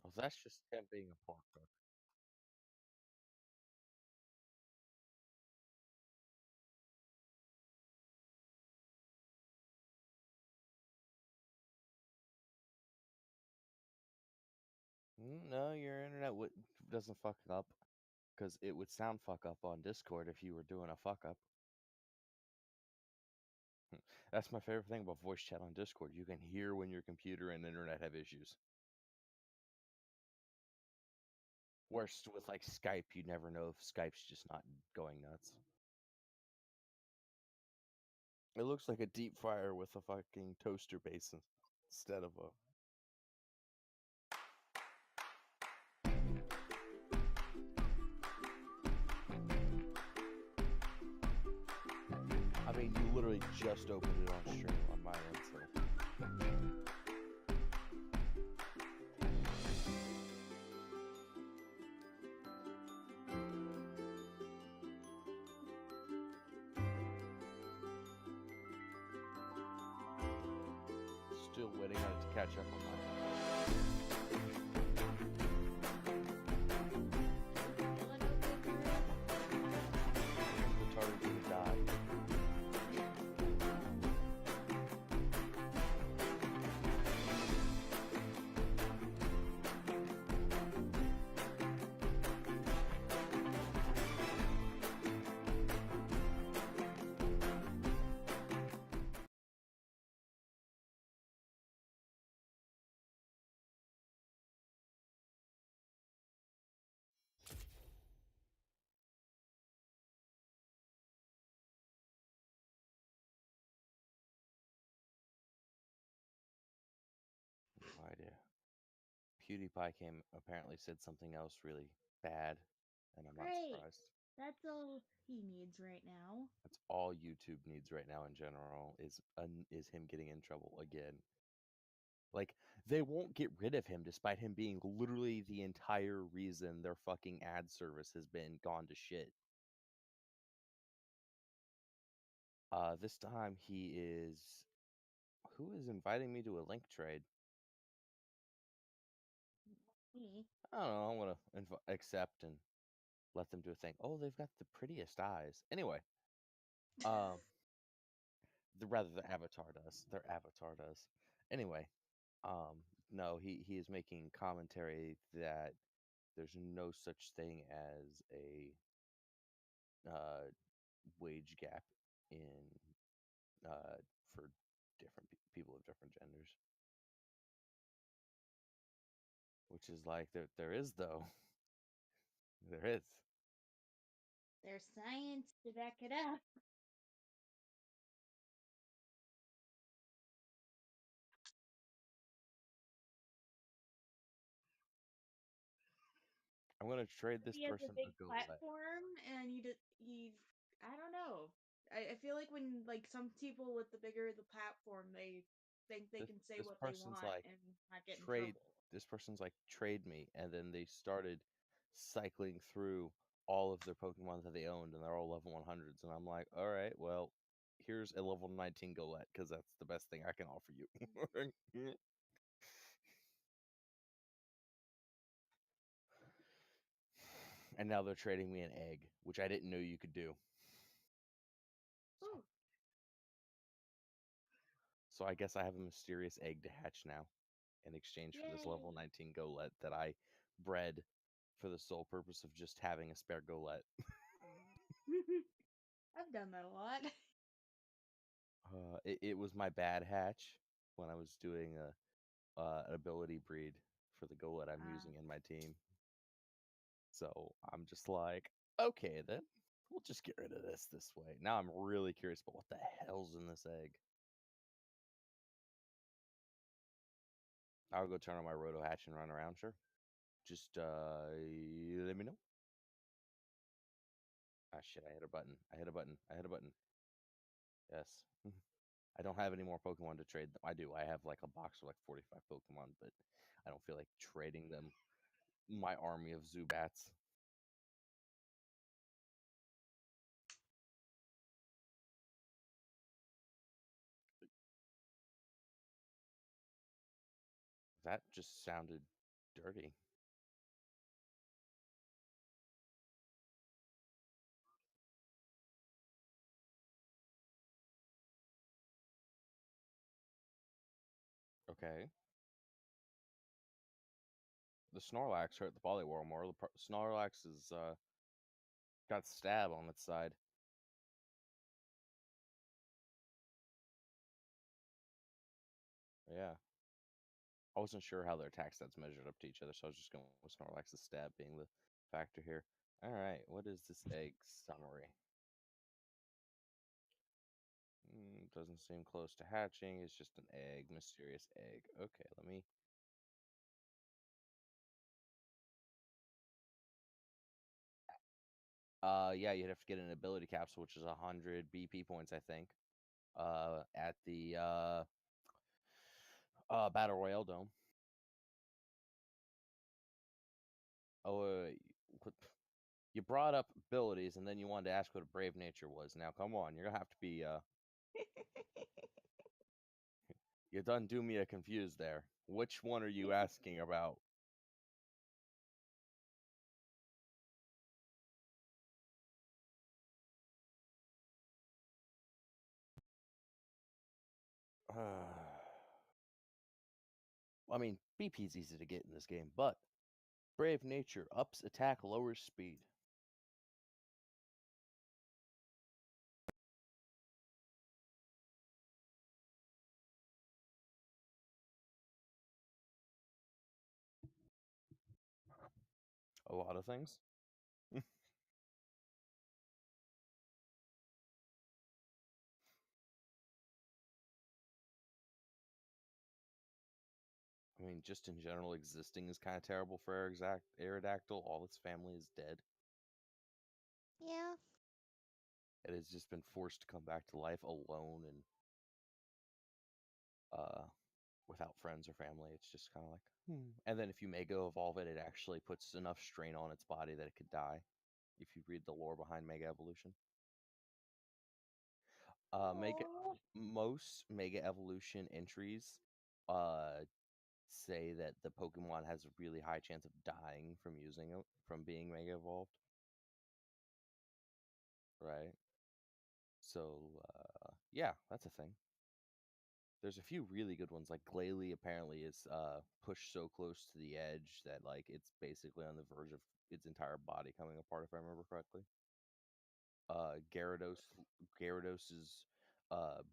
E: Oh, that's just him being a pork cook. No, your internet doesn't fuck up, because it would sound fuck up on Discord if you were doing a fuck up. That's my favorite thing about voice chat on Discord. You can hear when your computer and internet have issues. Worst with like Skype, you never know if Skype's just not going nuts. It looks like a deep fryer with a fucking toaster base instead of a. I mean, you literally just opened it on stream on my end, so. Still waiting on it to catch up on my end. Retarded to die. No idea. PewDiePie came apparently said something else really bad, and I'm not
F: Great.
E: surprised.
F: That's all he needs right now.
E: That's all YouTube needs right now in general is him getting in trouble again. Like they won't get rid of him despite him being literally the entire reason their fucking ad service has been gone to shit. This time he is. Who is inviting me to a link trade?
F: Me.
E: I don't know. I'm gonna accept and let them do a thing. Oh, they've got the prettiest eyes. Anyway, um, rather the avatar does. Their avatar does. Anyway, no, he is making commentary that there's no such thing as a wage gap in for different people of different genders, which is like there is though. There is.
F: There's science to back it up.
E: I'm gonna trade this
F: He has a
E: person
F: big
E: a Golett.
F: platform, and I don't know. I feel like when like some people with the bigger the platform, they think they can say
E: This
F: what they
E: person's
F: want
E: like
F: and not get in
E: trade.
F: trouble.
E: This person's like trade me, and then they started cycling through all of their Pokemon that they owned, and they're all level 100s. And I'm like, all right, well, here's a level 19 Golett because that's the best thing I can offer you. And now they're trading me an egg, which I didn't know you could do.
F: Ooh.
E: So I guess I have a mysterious egg to hatch now in exchange for this level
F: Yay.
E: 19 Golett that I bred for the sole purpose of just having a spare Golett.
F: I've done that a lot.
E: It was my bad hatch when I was doing an ability breed for the Golett I'm using in my team. So I'm just like, okay then, we'll just get rid of this way. Now I'm really curious about what the hell's in this egg. I'll go turn on my roto hatch and run around, sure. Just let me know. Ah shit, I hit a button. I hit a button. I hit a button. Yes. I don't have any more Pokemon to trade them. I do. I have like a box of like 45 Pokemon, but I don't feel like trading them my army of Zubats. That just sounded dirty. Okay. The Snorlax hurt the Poliwhirl more. The Snorlax is got stab on its side. Yeah. I wasn't sure how their attack stats measured up to each other, so I was just going with Snorlax's stat being the factor here. All right, what is this egg summary? Doesn't seem close to hatching. It's just an egg, mysterious egg. Okay, let me. Yeah, you'd have to get an ability capsule, which is 100 BP points, I think. At the Battle Royale Dome. Oh, what? You brought up abilities, and then you wanted to ask what a Brave Nature was. Now, come on, you're gonna have to be You done do me a confused there. Which one are you asking about? I mean, BP's easy to get in this game, but Brave Nature ups attack, lowers speed. A lot of things. I mean, just in general, existing is kind of terrible for Aerodactyl. All its family is dead.
G: Yeah.
E: It has just been forced to come back to life alone and without friends or family. It's just kind of like, And then if you Mega Evolve it, it actually puts enough strain on its body that it could die. If you read the lore behind Mega Evolution. Mega
G: Aw.
E: Most Mega Evolution entries uh say that the Pokemon has a really high chance of dying from using it from being Mega Evolved. Right? So yeah, that's a thing. There's a few really good ones, like Glalie apparently is pushed so close to the edge that like it's basically on the verge of its entire body coming apart, if I remember correctly. Gyarados'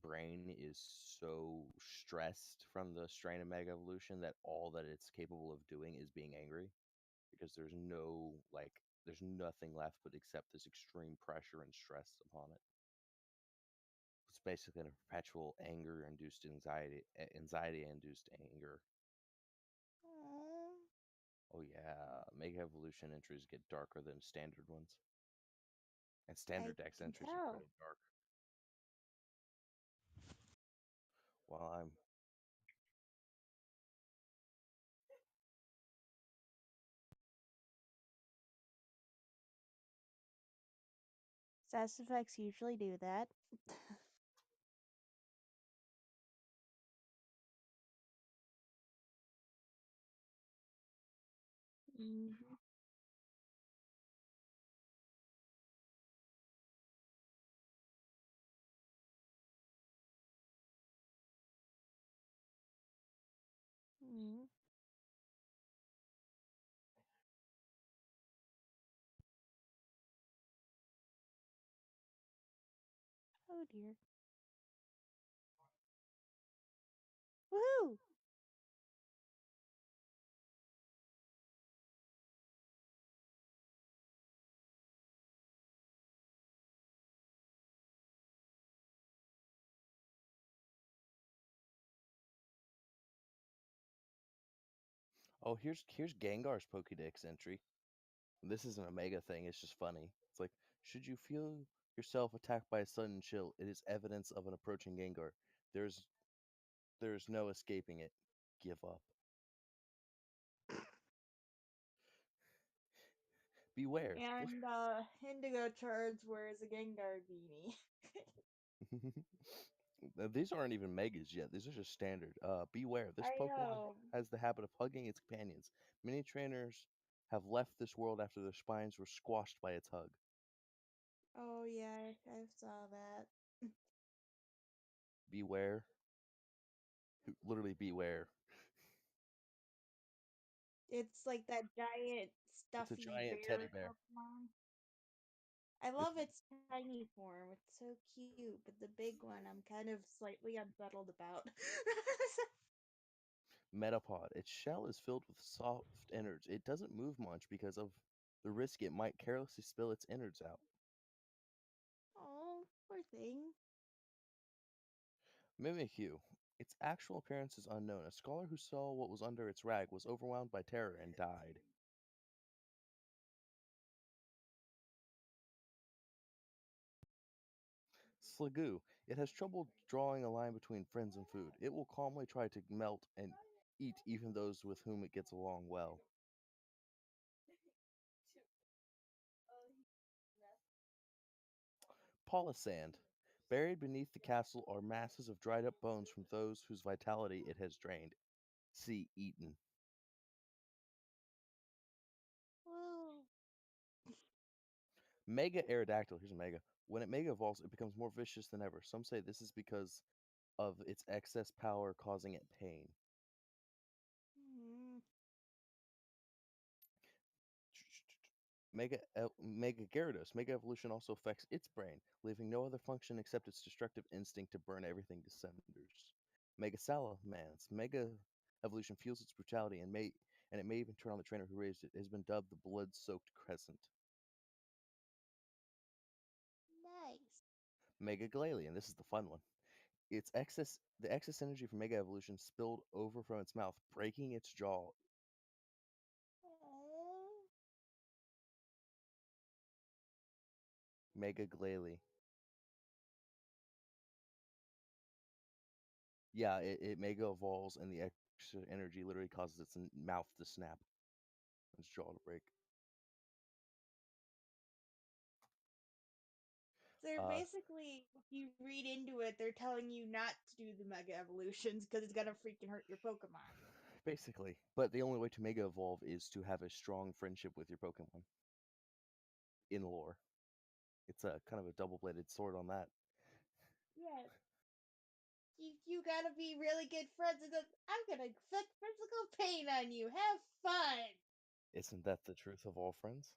E: brain is so stressed from the strain of Mega Evolution that all that it's capable of doing is being angry, because there's nothing left but accept this extreme pressure and stress upon it. It's basically a perpetual anger-induced anxiety-induced anger.
G: Aw.
E: Oh yeah, Mega Evolution entries get darker than standard ones, and standard
G: I
E: Dex
G: can
E: entries are
G: tell.
E: pretty dark. While I'm
G: Sass effects usually do that. Mhm. Mhm. Oh dear. Woohoo!
E: Oh, here's Gengar's Pokédex entry. This isn't a mega thing, it's just funny. It's like, should you feel yourself attacked by a sudden chill, it is evidence of an approaching Gengar. There's there's no escaping it. Give up. Beware.
F: And Indigo Charge wears a Gengar beanie.
E: Now, these aren't even megas yet. These are just standard. Beware. This
F: I
E: Pokemon
F: know.
E: has the habit of hugging its companions. Many trainers have left this world after their spines were squashed by its hug.
F: Oh yeah, I saw that.
E: Beware. Literally beware.
F: It's like that giant
E: It's a
F: stuffy
E: giant teddy
F: bear
E: bear.
F: Pokemon. I
E: It's
F: love its tiny form. It's so cute, but the big one I'm kind of slightly unsettled about.
E: Metapod. Its shell is filled with soft innards. It doesn't move much because of the risk it might carelessly spill its innards out.
F: Oh, poor thing.
E: Mimikyu. Its actual appearance is unknown. A scholar who saw what was under its rag was overwhelmed by terror and died. Sliggoo. It has trouble drawing a line between friends and food. It will calmly try to melt and eat even those with whom it gets along well. Polisand. Buried beneath the castle are masses of dried up bones from those whose vitality it has drained. See eaten.
F: Whoa.
E: Mega Aerodactyl. Here's a Mega. When it Mega evolves, it becomes more vicious than ever. Some say this is because of its excess power causing it pain.
F: Mm.
E: Mega Gyarados. Mega evolution also affects its brain, leaving no other function except its destructive instinct to burn everything to cinders. Mega Salamence. Mega evolution fuels its brutality and it may even turn on the trainer who raised it. It has been dubbed the blood-soaked crescent.
F: Nice.
E: Mega Glalie, this is the fun one. The excess energy from Mega Evolution spilled over from its mouth, breaking its jaw.
F: Oh.
E: Mega Glalie. Yeah, it Mega evolves, and the extra energy literally causes its mouth to snap, its jaw to break.
F: They're basically, if you read into it, they're telling you not to do the mega evolutions because it's gonna freaking hurt your Pokemon.
E: Basically, but the only way to Mega evolve is to have a strong friendship with your Pokemon. In lore, it's a kind of a double-bladed sword on that.
F: Yeah. You gotta be really good friends and then I'm gonna inflict physical pain on you. Have fun!
E: Isn't that the truth of all friends?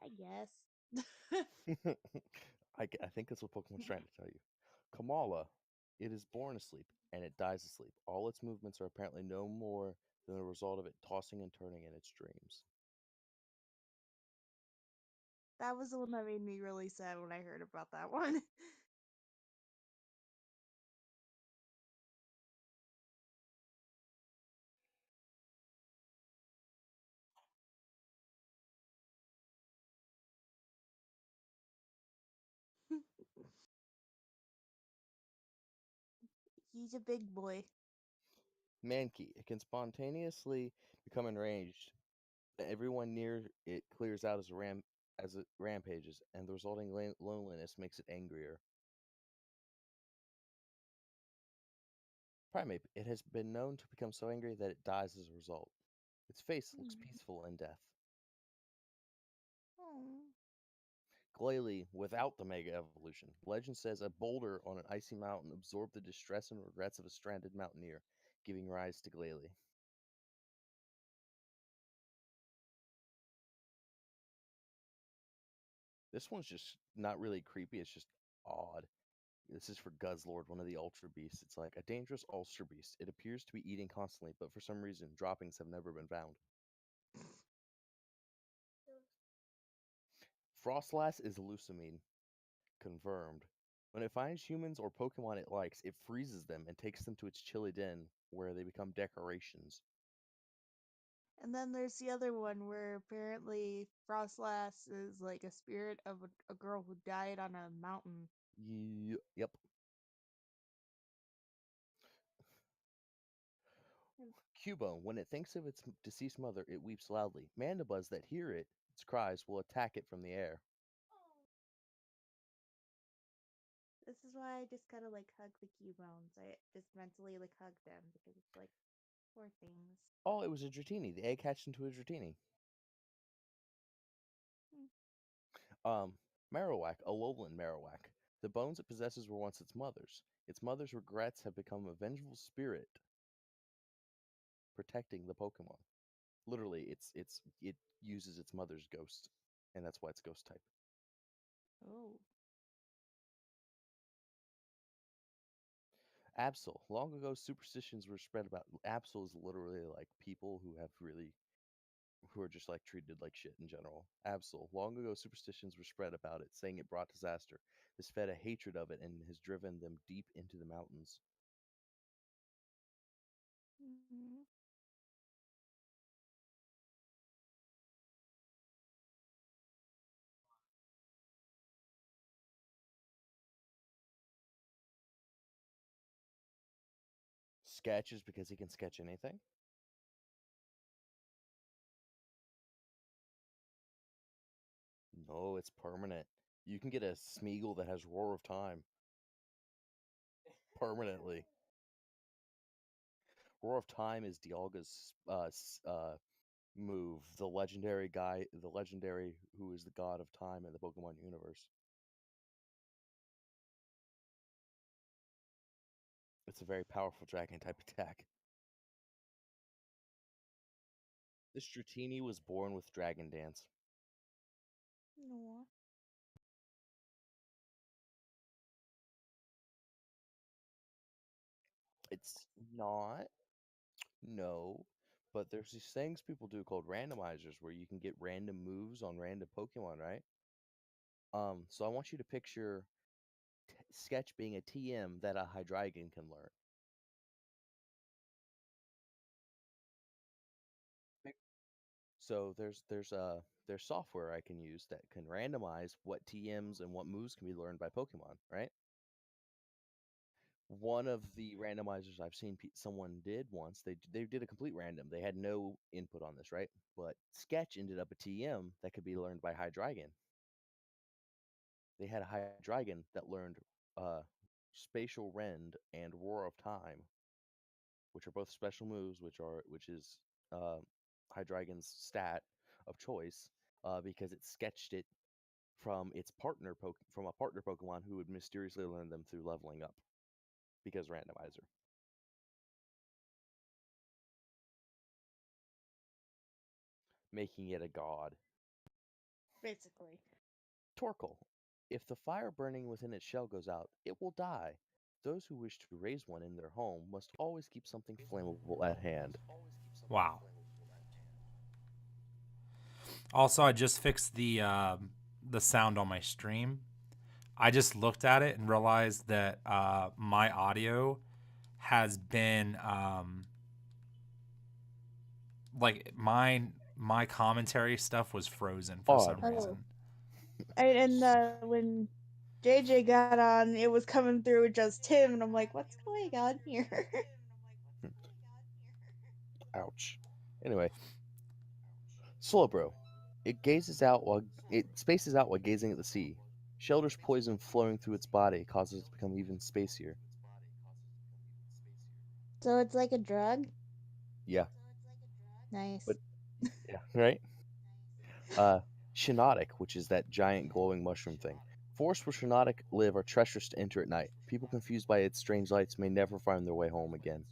F: I guess.
E: I think that's what Pokemon's trying to tell you. Kamala, it is born asleep and it dies asleep. All its movements are apparently no more than the result of it tossing and turning in its dreams.
F: That was the one that made me really sad when I heard about that one. He's a big boy.
E: Mankey, it can spontaneously become enraged. Everyone near it clears out as it rampages, and the resulting loneliness makes it angrier. Primeape, it has been known to become so angry that it dies as a result. Its face looks peaceful in death.
F: Oh.
E: Glalie without the Mega Evolution. Legend says a boulder on an icy mountain absorbed the distress and regrets of a stranded mountaineer, giving rise to Glalie. This one's just not really creepy, it's just odd. This is for Guzzlord, one of the Ultra Beasts. It's like a dangerous Ultra Beast. It appears to be eating constantly, but for some reason, droppings have never been found. Frostlass is Lusamine. Confirmed. When it finds humans or Pokemon it likes, it freezes them and takes them to its chilly den, where they become decorations.
F: And then there's the other one where apparently Frostlass is like a spirit of a girl who died on a mountain.
E: Yep. Cubone, when it thinks of its deceased mother, it weeps loudly. Mandibuzz that hear its cries will attack it from the air.
F: This is why I just gotta like hug the Cubones. I just mentally like hug them because it's like poor things.
E: Oh, it was a Dratini. The egg hatched into a Dratini. Marowak, a lowland Marowak. The bones it possesses were once its mother's. Its mother's regrets have become a vengeful spirit protecting the Pokemon. Literally, it uses its mother's ghost, and that's why it's ghost type.
F: Oh.
E: Absol. Long ago, superstitions were spread about. Absol is literally like people who are just like treated like shit in general. Absol. Long ago, superstitions were spread about it, saying it brought disaster. This fed a hatred of it and has driven them deep into the mountains.
G: Mhm.
E: Sketches because he can sketch anything. No, it's permanent. You can get a Smeagol that has Roar of Time permanently. Roar of Time is Dialga's move. The legendary who is the god of time in the Pokemon universe. It's a very powerful dragon type attack. This Dratini was born with Dragon Dance.
G: No.
E: It's not, no, but there's these things people do called randomizers where you can get random moves on random Pokemon, right? So I want you to picture Sketch being a TM that a Hydreigon can learn. So there's software I can use that can randomize what TMs and what moves can be learned by Pokemon, right? One of the randomizers I've seen someone did once, they did a complete random. They had no input on this, right? But Sketch ended up a TM that could be learned by Hydreigon. They had a Hydreigon that learned Spatial Rend and Roar of Time, which are both special moves, which is Hydreigon's stat of choice, because it sketched it from from a partner Pokemon who would mysteriously learn them through leveling up, because randomizer. Making it a god.
F: Basically.
E: Torkoal. If the fire burning within its shell goes out, it will die. Those who wish to raise one in their home must always keep something flammable at hand.
A: Wow. Also, I just fixed the sound on my stream. I just looked at it and realized that my audio has been like my commentary stuff was frozen for some
E: Odd.
A: reason.
G: And when JJ got on, it was coming through just him, and I'm like, what's going on here?
E: Ouch. Anyway, Slowbro. It spaces out while gazing at the sea. Shelter's poison flowing through its body causes it to become even spacier.
G: So it's like a drug?
E: Yeah,
G: Nice.
E: but yeah, right? Shiinotic, which is that giant glowing mushroom thing. Forests where Shiinotic live are treacherous to enter at night. People confused by its strange lights may never find their way home again.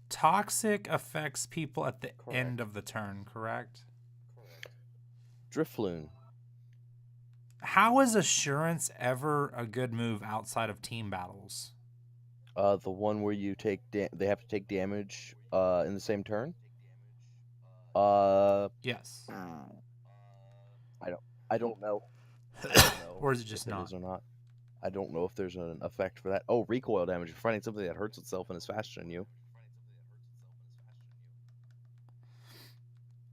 A: Toxic affects people at the end
E: Correct.
A: of the turn, correct?
E: Drifloon.
A: How is Assurance ever a good move outside of team battles?
E: The one where you they have to take damage in the same turn.
A: Yes.
E: I don't know. I don't know
A: Or is it just
E: if it
A: not?
E: is or not. I don't know if there's an effect for that. Oh, recoil damage. You're fighting something that hurts itself and is faster than you.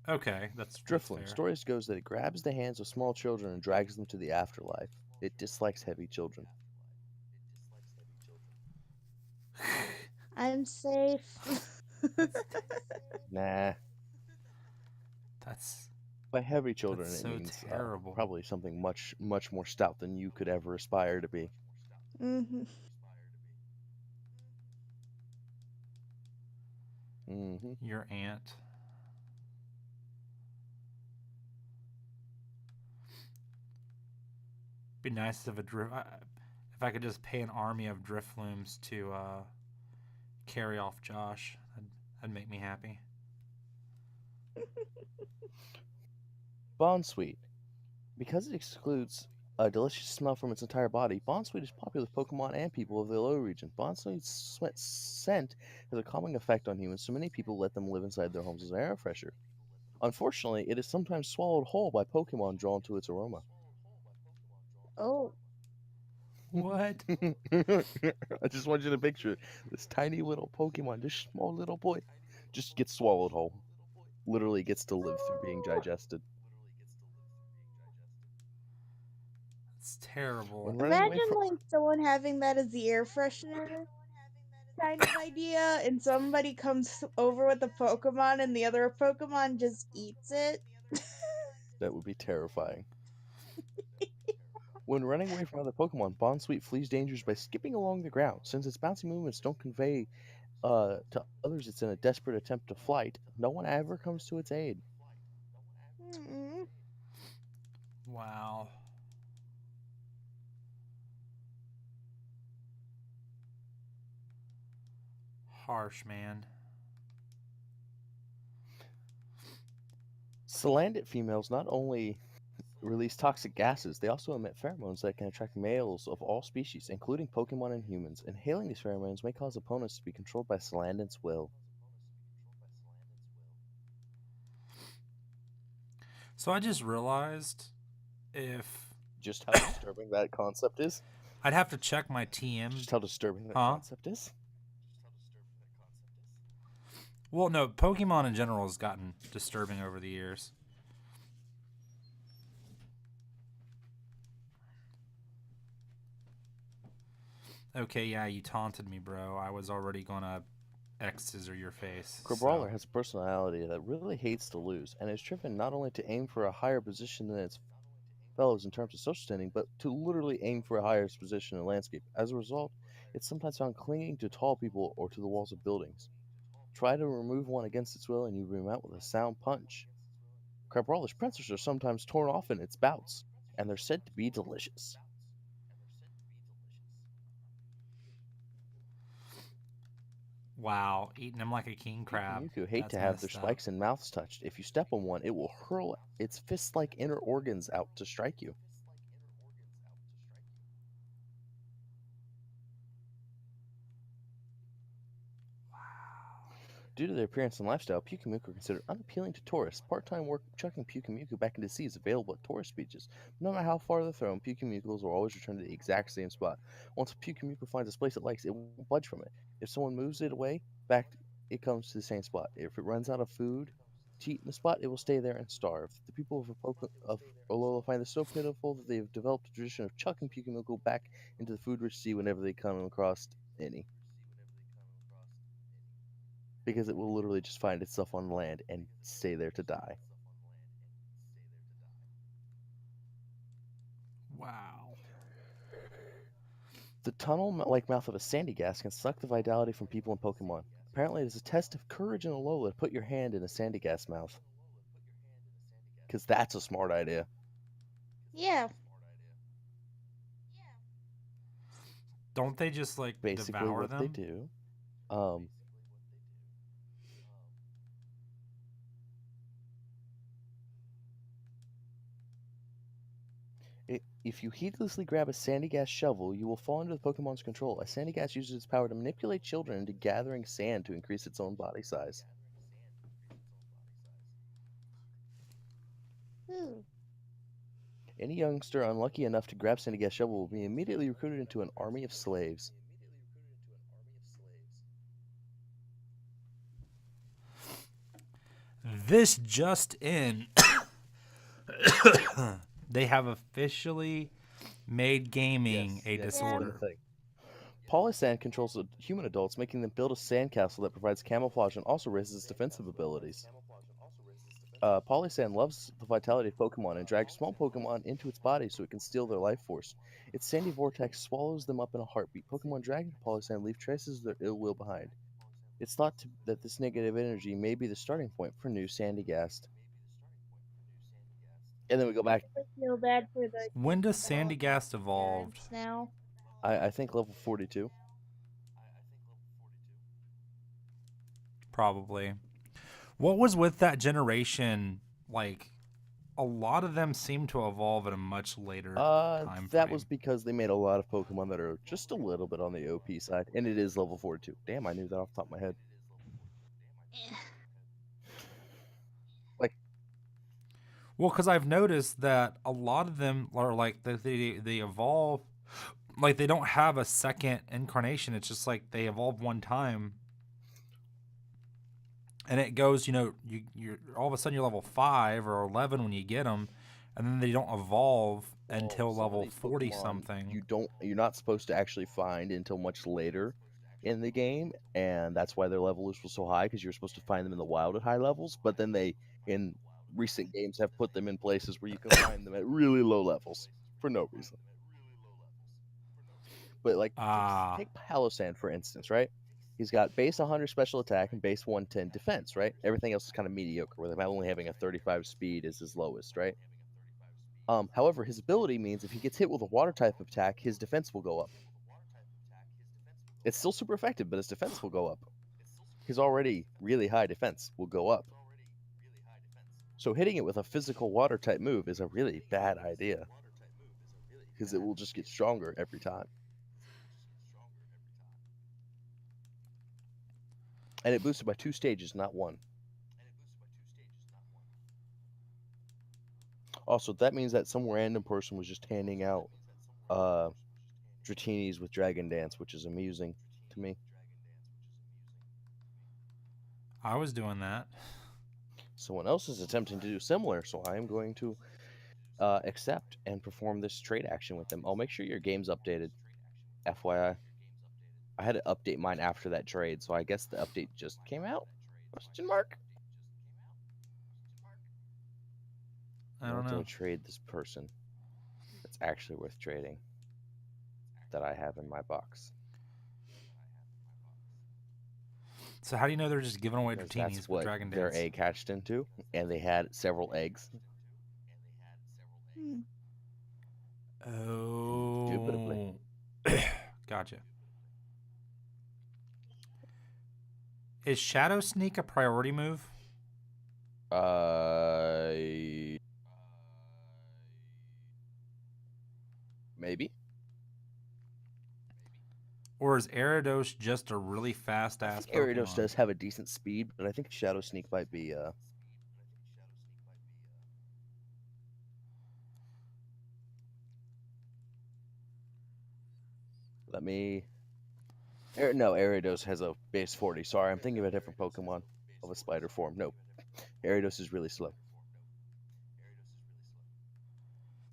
A: Okay, that's
E: Drifloon.
A: fair.
E: Stories goes that it grabs the hands of small children and drags them to the afterlife. It dislikes heavy children.
G: I'm safe.
E: Nah.
A: That's
E: By heavy children,
A: That's
E: it
A: so
E: means
A: terrible.
E: probably something much, much more stout than you could ever aspire to be.
G: Hmm.
E: Mm-hmm.
A: your aunt. Be nice if if I could just pay an army of Driflooms to carry off Josh. That'd make me happy.
E: Bond Suite. Because it excludes a delicious smell from its entire body, Bonsweet is popular with Pokemon and people of the Alola region. Bonsweet's scent has a calming effect on humans, so many people let them live inside their homes as an air freshener. Unfortunately, it is sometimes swallowed whole by Pokemon drawn to its aroma.
G: Oh,
A: What?
E: I just want you to picture it. This tiny little Pokemon, this small little boy, just gets swallowed whole. Literally gets to live through being digested.
A: It's terrible.
E: When running away
G: imagine
E: from
G: like someone having that as the air freshener kind of idea, and somebody comes over with a Pokemon, and the other Pokemon just eats it.
E: that would be terrifying. When running away from other Pokemon, Bonsweet flees dangers by skipping along the ground. Since its bouncy movements don't convey to others it's in a desperate attempt to flight, no one ever comes to its aid.
G: Mm.
A: Wow. Harsh, man.
E: Salandit females not only release toxic gases, they also emit pheromones that can attract males of all species, including Pokemon and humans. Inhaling these pheromones may cause opponents to be controlled by Salandit's will.
A: So I just realized if
E: Just how disturbing that concept is?
A: I'd have to check my TM.
E: Just how disturbing that
A: Huh?
E: concept is?
A: Well, no, Pokemon in general has gotten disturbing over the years. Okay, yeah, you taunted me, bro. I was already gonna X-scissor your face.
E: Crabrawler has a personality that really hates to lose, and is driven not only to aim for a higher position than its fellows in terms of social standing, but to literally aim for a higher position in the landscape. As a result, it's sometimes found clinging to tall people or to the walls of buildings. Try to remove one against its will, and you bring him out with a sound punch. Crabrawler's pincers are sometimes torn off in its bouts, and they're said to be delicious.
A: Wow, eating them like a king crab.
E: Mewtwo hate
A: That's
E: to have their
A: messed up.
E: spikes and mouths touched. If you step on one, it will hurl its fist-like inner organs out to strike you. Due to their appearance and lifestyle, Pyukumuku are considered unappealing to tourists. Part-time work chucking Pyukumuku back into sea is available at tourist beaches. No matter how far they're thrown, Pyukumukus will always return to the exact same spot. Once a Pyukumuku finds a place it likes, it won't budge from it. If someone moves it away, back it comes to the same spot. If it runs out of food to eat in the spot, it will stay there and starve. The people of Alola find this so pitiful that they have developed a tradition of chucking Pyukumuku back into the food-rich sea whenever they come across any. Because it will literally just find itself on land and stay there to die.
A: Wow.
E: The tunnel-like mouth of a Sandygast can suck the vitality from people and Pokemon. Apparently, it is a test of courage in Alola to put your hand in a Sandygast mouth. Because that's a smart idea.
G: Yeah.
A: Don't they just like
E: Basically
A: devour
E: what
A: them?
E: they do. If you heedlessly grab a Sandygast shovel, you will fall under the Pokemon's control. A Sandygast uses its power to manipulate children into gathering sand to increase its own body size.
G: Ooh.
E: Any youngster unlucky enough to grab Sandygast shovel will be immediately recruited into an army of slaves.
A: This just in. They have officially made gaming a disorder.
E: Polysand controls human adults, making them build a sandcastle that provides camouflage and also raises its defensive abilities. Polysand loves the vitality of Pokemon and drags small Pokemon into its body so it can steal their life force. Its sandy vortex swallows them up in a heartbeat. Pokemon dragged into Polysand leave traces of their ill will behind. It's thought that this negative energy may be the starting point for new Sandygast. And then we go back.
G: I feel bad for the
A: When does Sandygast evolved?
G: parents now.
E: I think level 42.
A: Probably. What was with that generation? Like, a lot of them seem to evolve at a much later time
E: That
A: frame.
E: was because they made a lot of Pokemon that are just a little bit on the OP side, and it is level 42. Damn, I knew that off the top of my head. Like,
A: Well, because I've noticed that a lot of them are like they evolve, like they don't have a second incarnation. It's just like they evolve one time, and it goes. You're all of a sudden you're level 5 or 11 when you get them, and then they don't evolve until
E: some of
A: level
E: these
A: 40
E: Pokemon
A: something.
E: you're not supposed to actually find until much later in the game, and that's why their level is so high, because you're supposed to find them in the wild at high levels, but then they, in recent games, have put them in places where you can find them at really low levels for no reason. But like, take Palossand for instance, right? He's got base 100 special attack and base 110 defense, right? Everything else is kind of mediocre, with him only having a 35 speed is his lowest, right? However, his ability means if he gets hit with a water type attack, his defense will go up. It's still super effective, but his defense will go up. His already really high defense will go up. So hitting it with a physical water type move is a really bad idea, because it will just get stronger every time. And it boosted by 2 stages, not 1. Also, that means that some random person was just handing out Dratinis with Dragon Dance, which is amusing to me.
A: I was doing that.
E: Someone else is attempting to do similar, so I am going to accept and perform this trade action with them. I'll make sure your game's updated, FYI. I had to update mine after that trade, so I guess the update just came out? Question mark?
A: I don't know.
E: I'm going to trade this person that's actually worth trading that I have in my box.
A: So how do you know they're just giving away
E: Because
A: Dratinis
E: that's
A: with
E: what
A: Dragon Dance?
E: their egg hatched into, and they had several eggs.
A: Oh.
E: Indubitably.
A: Gotcha. Is Shadow Sneak a priority move?
E: Maybe.
A: Or is Ariados just a really fast ass Pokemon?
E: Ariados does have a decent speed, but I think Shadow Sneak might be No, Ariados has a base 40. Sorry, I'm thinking of a different Pokemon of a spider form. Nope. Ariados is really slow.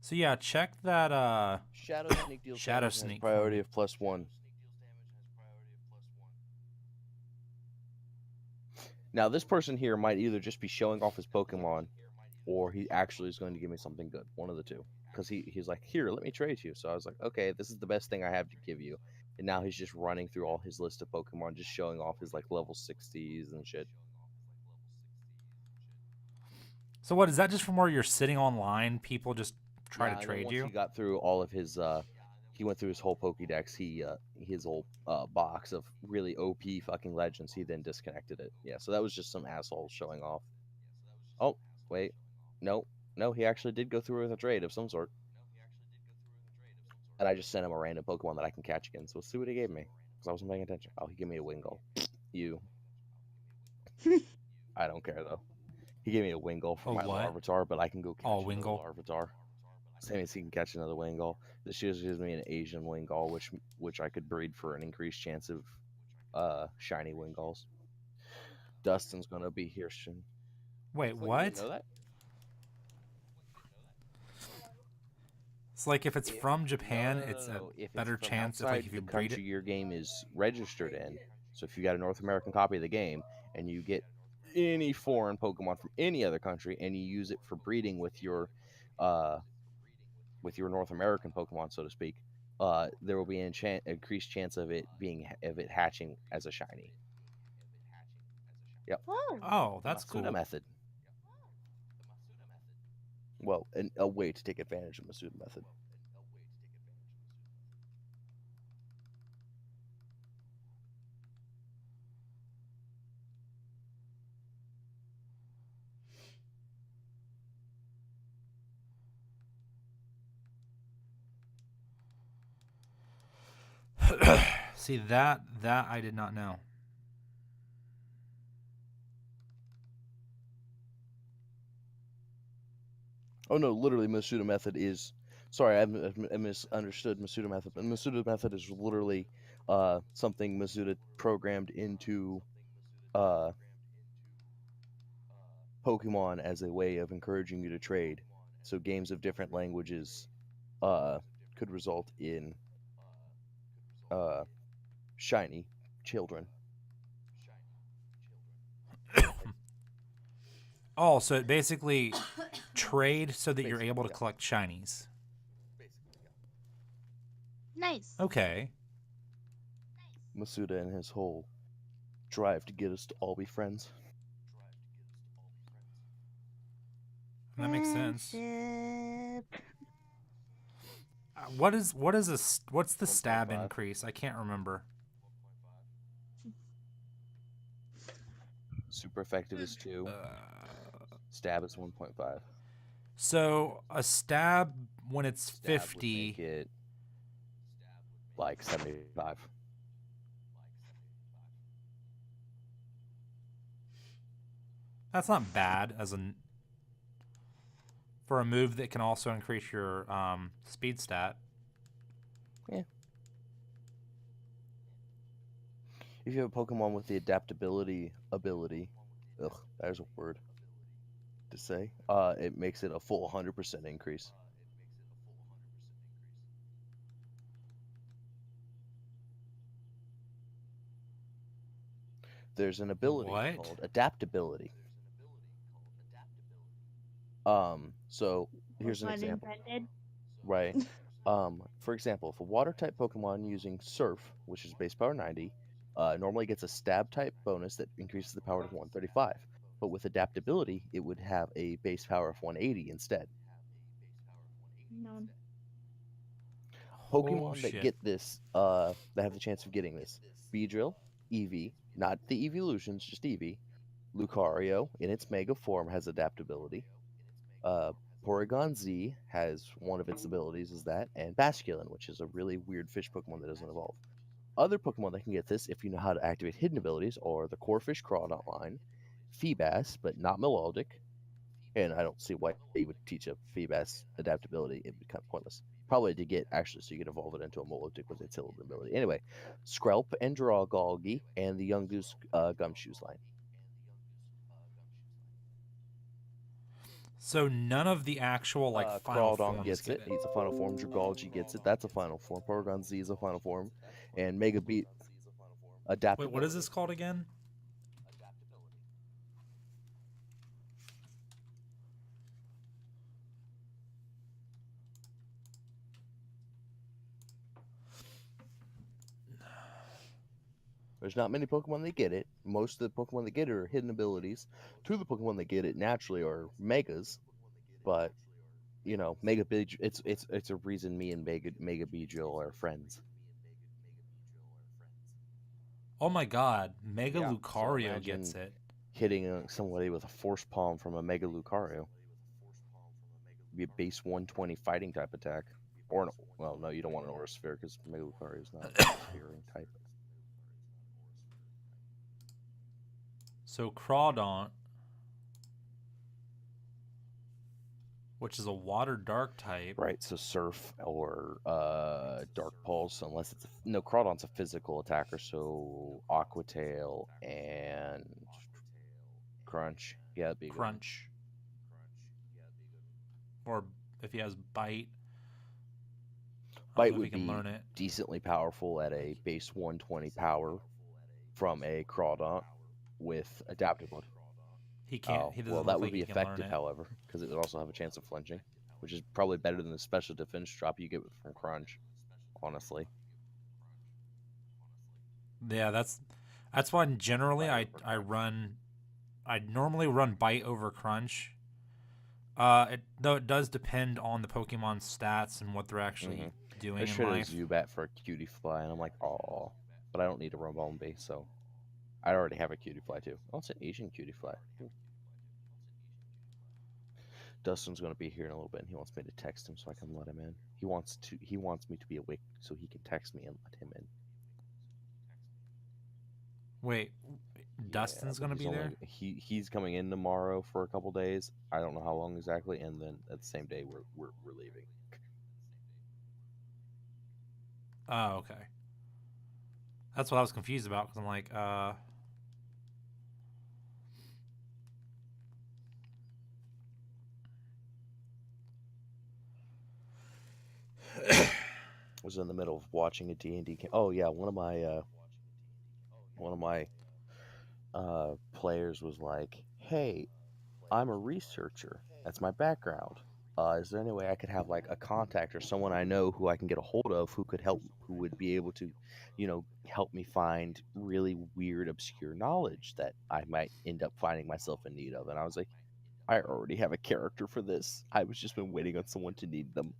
A: So yeah, check that
E: Shadow Sneak deals
A: Shadow
E: damage and has
A: Sneak
E: priority of +1. Now, this person here might either just be showing off his Pokemon, or he actually is going to give me something good. One of the two. Because he's like, here, let me trade you. So I was like, okay, this is the best thing I have to give you. And now he's just running through all his list of Pokemon, just showing off his like level 60s and shit.
A: So what is that? Just from where you're sitting online, people just try to trade
E: once
A: you?
E: He got through all of his he went through his whole Pokédex. His whole box of really OP fucking legends. He then disconnected it. Yeah, so that was just some asshole showing off. Oh, wait. No, he actually did go through with a trade of some sort. And I just sent him a random Pokemon that I can catch again. So let's see what he gave me. Because I wasn't paying attention. Oh, he gave me a Wingull. You. I don't care, though. He gave me a Wingull for my Larvitar, but I can go catch another Larvitar. That means he can catch another Wingull. This just gives me an Asian Wingull, which I could breed for an increased chance of shiny Wingulls. Dustin's going to be here soon.
A: Wait, what?
E: You didn't know that?
A: It's like if it's from Japan, it's a better chance. If like if you breed it,
E: your game is registered in. So if you got a North American copy of the game and you get any foreign Pokemon from any other country and you use it for breeding with your North American Pokemon, so to speak, there will be an increased chance of it hatching as a shiny. Yep.
A: Oh, that's cool.
E: Masuda method. Well, a way to take advantage of Masuda method.
A: See that I did not know.
E: Oh no, literally, Masuda method is. Sorry, I misunderstood Masuda method. But Masuda method is literally something Masuda programmed into Pokemon as a way of encouraging you to trade. So games of different languages could result in shiny children.
A: Oh, so it basically trade so that you're
E: Basically,
A: able to
E: yeah.
A: collect shinies.
G: Nice.
A: Okay.
E: Masuda and his whole drive to get us to all be friends.
A: That makes sense.
G: Friendship.
A: What's the stab
E: 1.5.
A: increase? I can't remember.
E: Super effective is 2. Stab is 1.5.
A: So a stab when it's
E: Stab would
A: 50.
E: make it like 75.
A: That's not bad for a move that can also increase your speed stat.
E: Yeah. If you have a Pokemon with the adaptability ability, there's a word to say. It makes it a full 100% increase. There's an ability
A: What?
E: called adaptability. So here's an
G: Pun
E: example.
G: intended.
E: Right. For example, if a water type Pokemon using Surf, which is base power 90, normally gets a stab type bonus that increases the power to 135. But with adaptability, it would have a base power of 180 instead.
G: No.
E: Pokemon that
A: shit.
E: get this, that have the chance of getting this: Beedrill, Eevee, not the Evolutions, just Eevee. Lucario, in its Mega form, has adaptability. Porygon Z has one of its abilities is that, and Basculin, which is a really weird fish Pokemon that doesn't evolve. Other Pokemon that can get this, if you know how to activate hidden abilities, are the Corphish Crawdont line, Feebas, but not Melodic, and I don't see why you would teach a Feebas adaptability. It'd be kind of pointless. Probably to get, actually, so you could evolve it into a Melodic with its hidden ability. Anyway, Skrelp and Dragalge, and the Yungoos Gumshoes line.
A: So none of the actual final
E: Crawdon
A: forms
E: gets
A: get
E: it. He's a final form. Dragalge gets it. That's a final form. Porygon Z is a final form. And Mega Beat adaptability.
A: Wait, what is this called again?
E: There's not many Pokemon that get it. Most of the Pokemon that get it are hidden abilities. Two of the Pokemon that get it naturally are Megas, but you know, Mega Beedrill. It's a reason me and Mega Beedrill are friends.
A: Oh my god, Mega
E: Yeah, so
A: Lucario gets
E: imagine
A: it.
E: Hitting somebody with a Force Palm from a Mega Lucario. Be a base 120 fighting type attack. Or no, well, no, you don't want an Aura Sphere because Mega Lucario is not a Sphere type.
A: So Crawdont, which is a water dark type.
E: Right, so Surf or Dark Pulse, unless it's no, Crawdont's a physical attacker, so Aqua Tail and Crunch. Yeah, that'd be a good one.
A: Crunch. Or if he has Bite.
E: Bite
A: if
E: would
A: he can
E: be
A: learn it.
E: decently powerful at a base 120 power from a Crawdont with adaptability.
A: He can't. He doesn't
E: well,
A: look
E: that
A: like
E: would be
A: he can learn
E: effective,
A: it.
E: however, because it would also have a chance of flinching, which is probably better than the special defense drop you get from Crunch, honestly.
A: Yeah, that's why generally I normally run Bite over Crunch. Though it does depend on the Pokemon's stats and what they're actually doing
E: I
A: in
E: traded
A: life.
E: Zubat for a Cutie Fly, and I'm like, oh, but I don't need a Ribombee, so I already have a Cutie Fly too. Oh, it's an Asian Cutie Fly. Dustin's gonna be here in a little bit, and he wants me to text him so I can let him in. He wants me to be awake so he can text me and let him in.
A: Wait, Dustin's
E: but
A: gonna be there?
E: He's coming in tomorrow for a couple days. I don't know how long exactly, and then at the same day we're leaving.
A: Oh, okay. That's what I was confused about because I'm like,
E: Was in the middle of watching a D&D camp. Oh yeah, one of my players was like, "Hey, I'm a researcher. That's my background. Is there any way I could have like a contact or someone I know who I can get a hold of who could help, who would be able to, help me find really weird, obscure knowledge that I might end up finding myself in need of?" And I was like, I already have a character for this. I was just been waiting on someone to need them.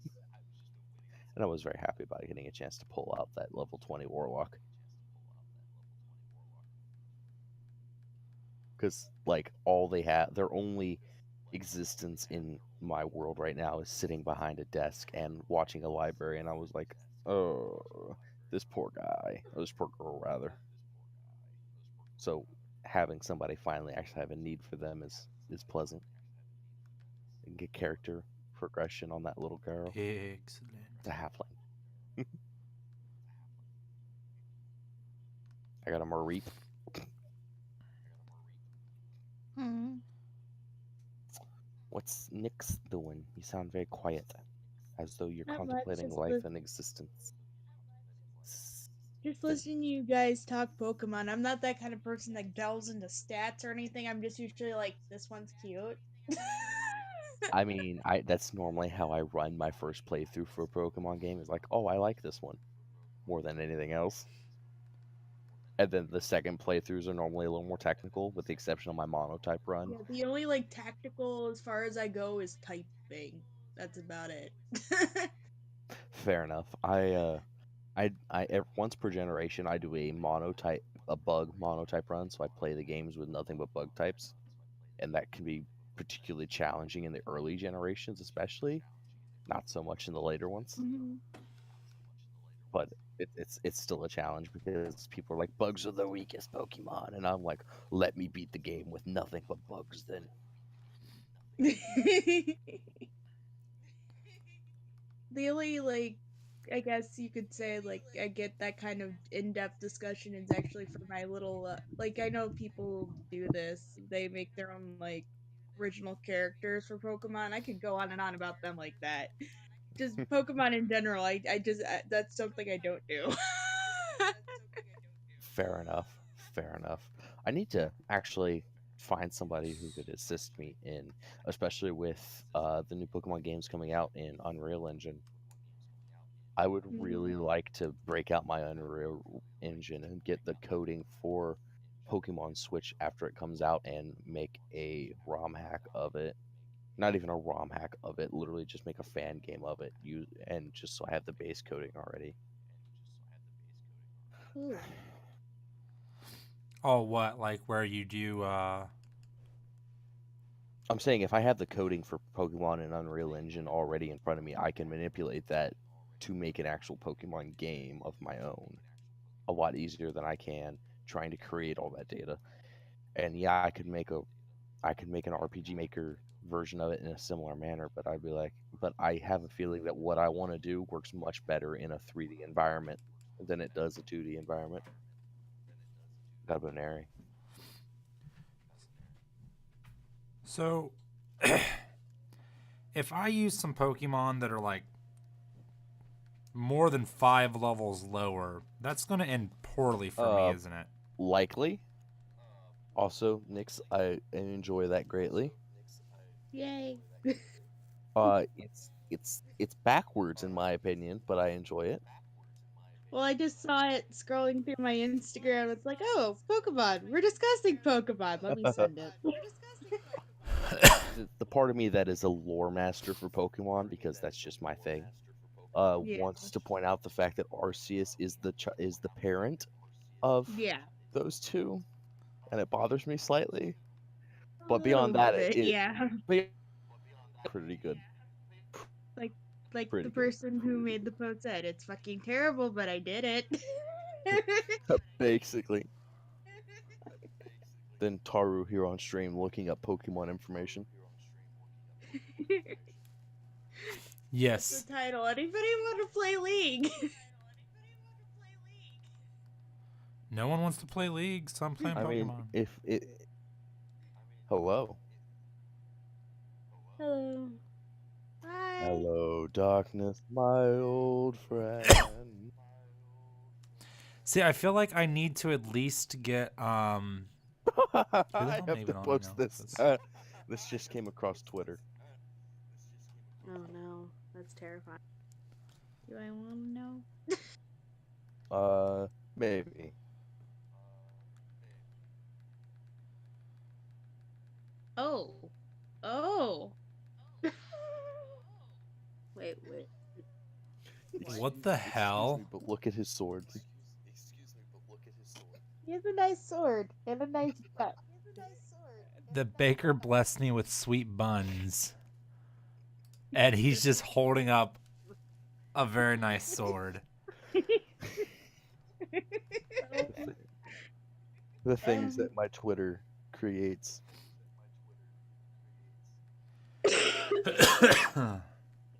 E: And I was very happy about getting a chance to pull out that level 20 warlock. Because, like, all they have, their only existence in my world right now is sitting behind a desk and watching a library. And I was like, oh, this poor guy, or this poor girl, rather. So, having somebody finally actually have a need for them is pleasant. And get character progression on that little girl.
A: excellent.
E: It's a halfling. I got a Mareep. What's Nyx doing? You sound very quiet, as though you're
G: Not much,
E: contemplating
G: just
E: life and existence.
G: Just listening to you guys talk Pokemon. I'm not that kind of person that delves into stats or anything. I'm just usually like, this one's cute.
E: I mean, that's normally how I run my first playthrough for a Pokemon game. Is like, oh, I like this one more than anything else. And then the second playthroughs are normally a little more technical, with the exception of my monotype run.
G: Yeah, the only like tactical as far as I go is typing. That's about it.
E: Fair enough. Once per generation, I do a bug monotype run, so I play the games with nothing but bug types, and that can be particularly challenging in the early generations, especially. Not so much in the later ones, but it's still a challenge because people are like, bugs are the weakest Pokemon, and I'm like, let me beat the game with nothing but bugs then.
G: The only, like, I guess you could say, like, I get that kind of in-depth discussion is actually for my little, like, I know people do this. They make their own, like, original characters for Pokemon. I could go on and on about them like that. Just Pokemon in general, that's something I don't do.
E: Fair enough. Fair enough. I need to actually find somebody who could assist me in, especially with the new Pokemon games coming out in Unreal Engine. I would really like to break out my Unreal Engine and get the coding for Pokemon Switch after it comes out and make a ROM hack of it. Not even a ROM hack of it, literally just make a fan game of it. And just so I have the base coding already.
G: Ooh.
A: Oh, what? Like where you do?
E: I'm saying if I have the coding for Pokemon and Unreal Engine already in front of me, I can manipulate that to make an actual Pokemon game of my own a lot easier than I can trying to create all that data. And yeah, I could make an RPG Maker version of it in a similar manner, but I have a feeling that what I want to do works much better in a 3D environment than it does a 2D environment. Gaboneri.
A: So, if I use some Pokemon that are like more than 5 levels lower, that's going to end poorly for me, isn't it?
E: Likely. Also, Nyx, I enjoy that greatly.
G: Yay.
E: It's backwards in my opinion, but I enjoy it.
G: Well, I just saw it scrolling through my Instagram. It's like, oh, Pokemon. We're discussing Pokemon. Let me send it.
E: The part of me that is a lore master for Pokemon, because that's just my thing, wants to point out the fact that Arceus is the parent of those two, and it bothers me slightly. But beyond that, pretty good.
G: Like
E: Pretty
G: the person who made the post said, it's fucking terrible, but I did it.
E: Basically. Then Taru here on stream looking up Pokemon information.
A: Yes.
G: The title. Anybody want to play League?
A: No one wants to play League, so I'm playing
E: I mean,
A: Pokemon.
E: if it. Hello.
G: Hello. Hi.
E: Hello, darkness, my old friend.
A: See, I feel like I need to at least get
E: I
A: hell
E: have
A: made
E: to
A: it on
E: post
A: now?
E: this. This just came across Twitter.
G: Oh no, that's terrifying. Do I want to know?
E: Maybe.
G: Oh. Oh. Wait.
A: What the
E: Excuse
A: hell?
E: me, but look at his sword.
G: He has a nice sword and a nice butt.
A: The baker blessed me with sweet buns. And he's just holding up a very nice sword.
E: The things that my Twitter creates.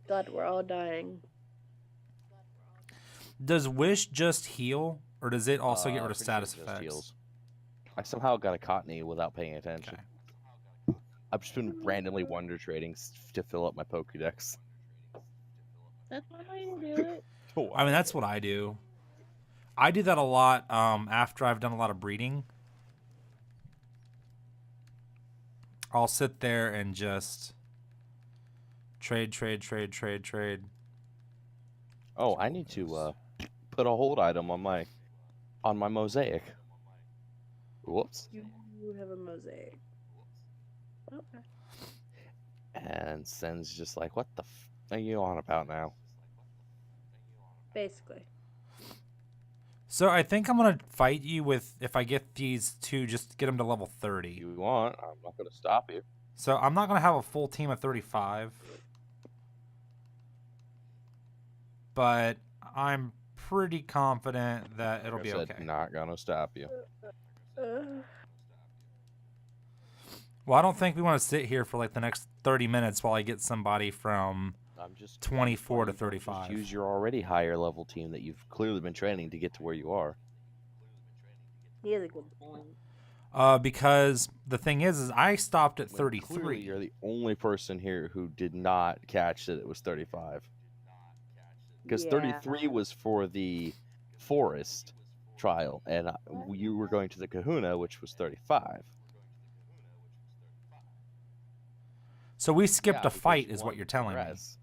G: God, we're all dying.
A: Does Wish just heal, or does it also get rid of
E: Pretty sure
A: status
E: it just
A: effects?
E: heals. I somehow got a Cottony without paying attention.
A: Okay.
E: I've just been randomly wonder trading to fill up my Pokédex.
G: That's one way to do it.
A: I mean, that's what I do. I do that a lot after I've done a lot of breeding. I'll sit there and just trade.
E: Oh, I need to put a hold item on my mosaic. Whoops.
G: You have a mosaic. Okay.
E: And Sen's just like, what the f are you on about now?
G: Basically.
A: So I think I'm gonna fight you with if I get these two, just get them to level 30.
E: You want? I'm not going to stop you.
A: So I'm not gonna have a full team of 35, but I'm pretty confident that it'll
E: Like
A: be
E: I said,
A: okay.
E: not going to stop you.
A: Well, I don't think we want to sit here for like the next 30 minutes while I get somebody from
E: I'm just
A: 24 to
E: Just
A: 35.
E: use your already higher level team that you've clearly been training to get to where you are.
G: He has a good point.
A: Because the thing is I stopped at
E: When
A: 33.
E: clearly you're the only person here who did not catch that it was 35. Because 33 was for the forest trial, and you were going to the Kahuna, which was 35.
A: So we skipped
E: Yeah,
A: a fight,
E: because
A: is
E: you
A: what
E: wanted
A: you're
E: to
A: telling me.
E: progress.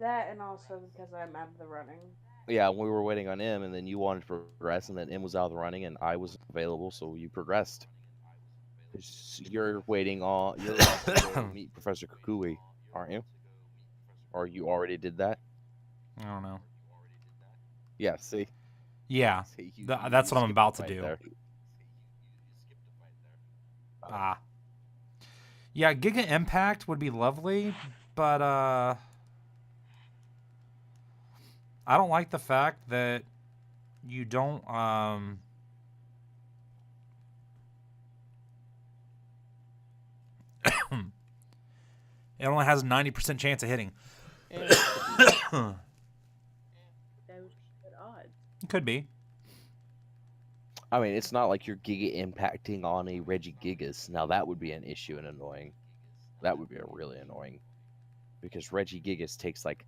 G: That and also because I'm out of the running.
E: Yeah, we were waiting on M, and then you wanted to progress, and then M was out of the running, and I was available, so you progressed. 'Cause you're waiting on you're about to go meet Professor Kukui, aren't you? Or you already did that?
A: I don't know.
E: Yeah. See.
A: Yeah,
E: See,
A: that's what I'm
E: skipped a
A: about to
E: fight
A: do.
E: there.
A: Ah. Yeah, Giga Impact would be lovely, but I don't like the fact that you don't it only has a 90% chance of hitting.
E: Eh,
G: That was good odds.
A: It could be.
E: I mean, it's not like you're Giga impacting on a Regigigas. Now that would be an issue and annoying. That would be really annoying. Because Regigigas takes like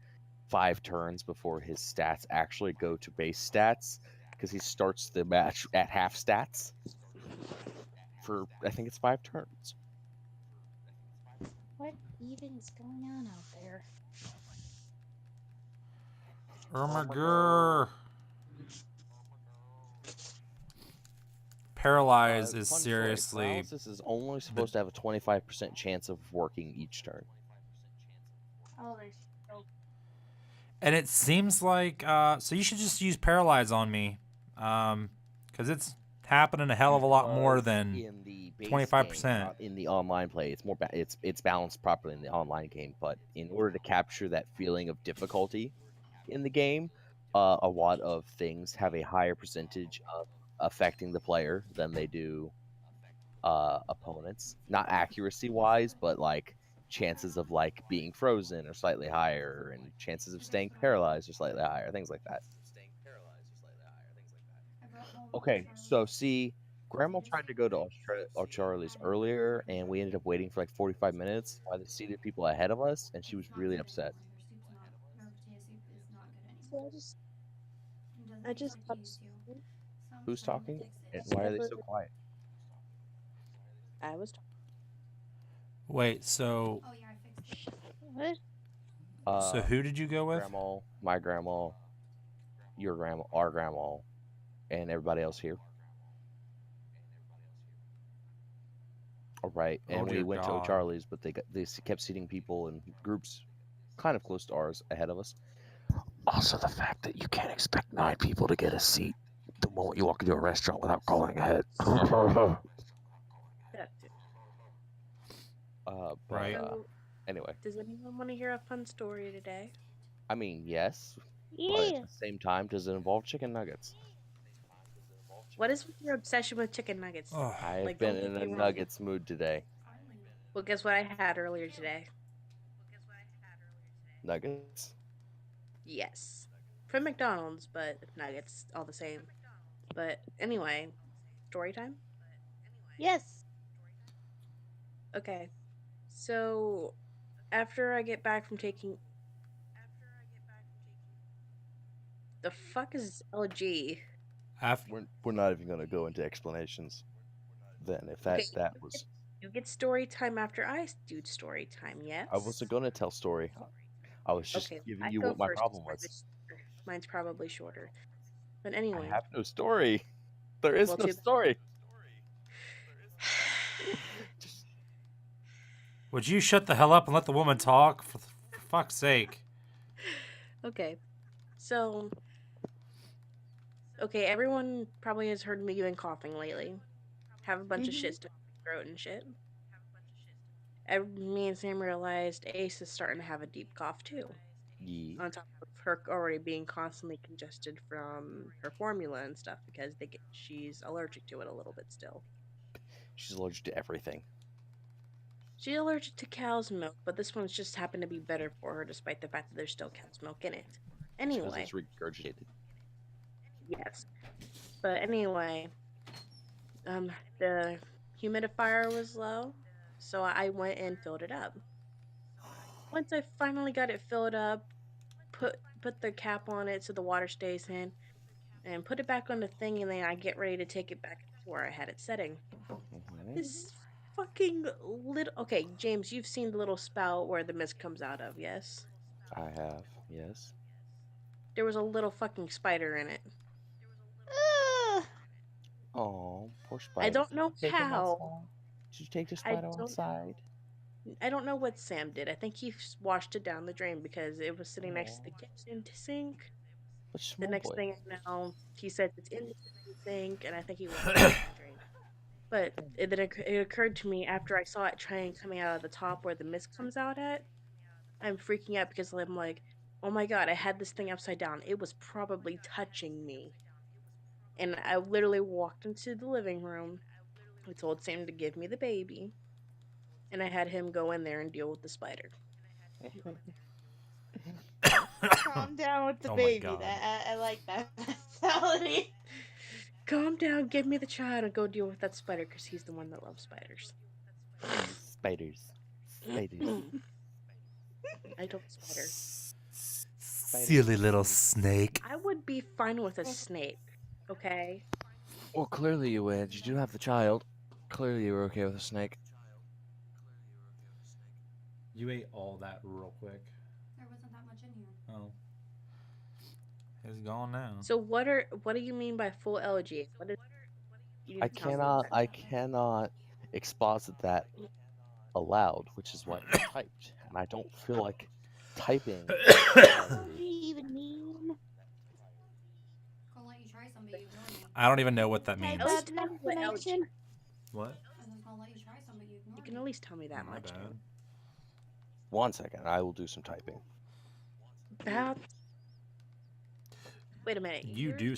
E: 5 turns before his stats actually go to base stats. Because he starts the match at half stats. For, I think it's 5 turns.
D: What even's going on out there?
A: Ermagur. Paralyze is
E: Fun story,
A: seriously.
E: Paralysis is only supposed to have a 25% chance of working each turn.
G: Oh, there's so
A: And it seems like so you should just use Paralyze on me, because it's happening a hell of a lot more
E: Because
A: than
E: in the base
A: 25%.
E: game, not in the online play. It's more it's balanced properly in the online game, but in order to capture that feeling of difficulty in the game, a lot of things have a higher percentage of affecting the player than they do opponents, not accuracy wise, but like chances of like being frozen are slightly higher, and chances of staying paralyzed are slightly higher, things like that. Okay, so see, Grandma tried to go to Charlie's earlier, and we ended up waiting for like 45 minutes while the seated people ahead of us, and she was really upset.
H: So I just got
E: Who's talking? And why are they so quiet?
H: I was
A: Wait, so
H: what?
A: who did you go with?
E: Grandma, my grandma, your grandma, our grandma, and everybody else here. All right,
A: Oh,
E: and we
A: dear
E: went to
A: God.
E: O'Charlie's, but they kept seating people in groups, kind of close to ours, ahead of us. Also, the fact that you can't expect 9 people to get a seat the moment you walk into a restaurant without calling ahead.
A: Right.
H: So,
E: Anyway,
H: does anyone want to hear a fun story today?
E: I mean, yes, but
H: Yeah.
E: at the same time, does it involve chicken nuggets?
H: What is with your obsession with chicken nuggets?
A: Ugh.
E: I have
H: Like,
E: been
H: don't
E: in
H: get
E: a
H: me wrong.
E: nuggets mood today.
H: Well, guess what I had earlier today?
E: Nuggets?
H: Yes. From McDonald's, but nuggets all the same. But anyway, story time?
G: Yes.
H: Okay. So, after I get back from taking. The fuck is LG?
E: We're not even going to go into explanations. Then, if that
H: Okay.
E: that was,
H: You get story time after I do story time, yes?
E: I wasn't going to tell story. I was just
H: Okay,
E: giving
H: I
E: you
H: go
E: what my
H: first.
E: problem
H: Mine's
E: was.
H: shorter. Mine's probably shorter. But
E: I
H: anyway.
E: have no story. There is
H: Well,
E: no
H: too-
E: story.
A: Would you shut the hell up and let the woman talk? For fuck's sake.
H: Okay. So. Okay, everyone probably has heard me been coughing lately. Have a bunch of shit stuck in my throat and shit. Me and Sam realized Ace is starting to have a deep cough too.
E: Yeah.
H: On top of her already being constantly congested from her formula and stuff because she's allergic to it a little bit still.
E: She's allergic to everything.
H: She's allergic to cow's milk, but this one's just happened to be better for her despite the fact that there's still cow's milk in it.
E: Because
H: Anyway.
E: it's regurgitated.
H: Yes. But anyway, the humidifier was low, so I went and filled it up. Once I finally got it filled up, put the cap on it so the water stays in, and put it back on the thing, and then I get ready to take it back to where I had it setting. This fucking little... Okay, James, you've seen the little spout where the mist comes out of, yes?
E: I have, yes.
H: There was a little fucking spider in it.
E: Oh, poor spider.
H: I don't know
E: Did you take him
H: how.
E: outside? Did you take the spider outside?
H: I don't know what Sam did. I think he washed it down the drain because it was sitting next to the kitchen sink. The next thing I know, he said it's in the kitchen sink, and I think he washed it down the drain. But it occurred to me after I saw it coming out of the top where the mist comes out at. I'm freaking out because I'm like, oh my god, I had this thing upside down. It was probably touching me. And I literally walked into the living room. I told Sam to give me the baby. And I had him go in there and deal with the spider.
G: Calm down with the
A: Oh my
G: baby.
A: God.
G: I like that mentality.
H: Calm down, give me the child, and go deal with that spider because he's the one that loves spiders.
E: Spiders. Spiders.
H: I don't spiders.
A: Silly little snake.
H: I would be fine with a snake, okay?
E: Well, clearly you would. You do have the child. Clearly you were okay with a snake.
A: You ate all that real quick.
I: There wasn't that much in here.
A: Oh. It's gone now.
H: So what do you mean by full LG? What is? You need
E: I
H: to tell me
E: cannot exposit that aloud, which is why I typed. And I don't feel like typing.
G: What do you even mean?
I: Gonna let you try some, but you ignore me.
A: I don't even know what that means.
G: Bad
H: What LG?
G: connection.
A: What?
I: I was gonna let you try some, but you ignore
H: You
I: me.
H: can at least tell me that
A: My
H: much.
A: bad.
E: 1 second, I will do some typing.
H: That. Wait a minute.
A: You
H: you're-
A: do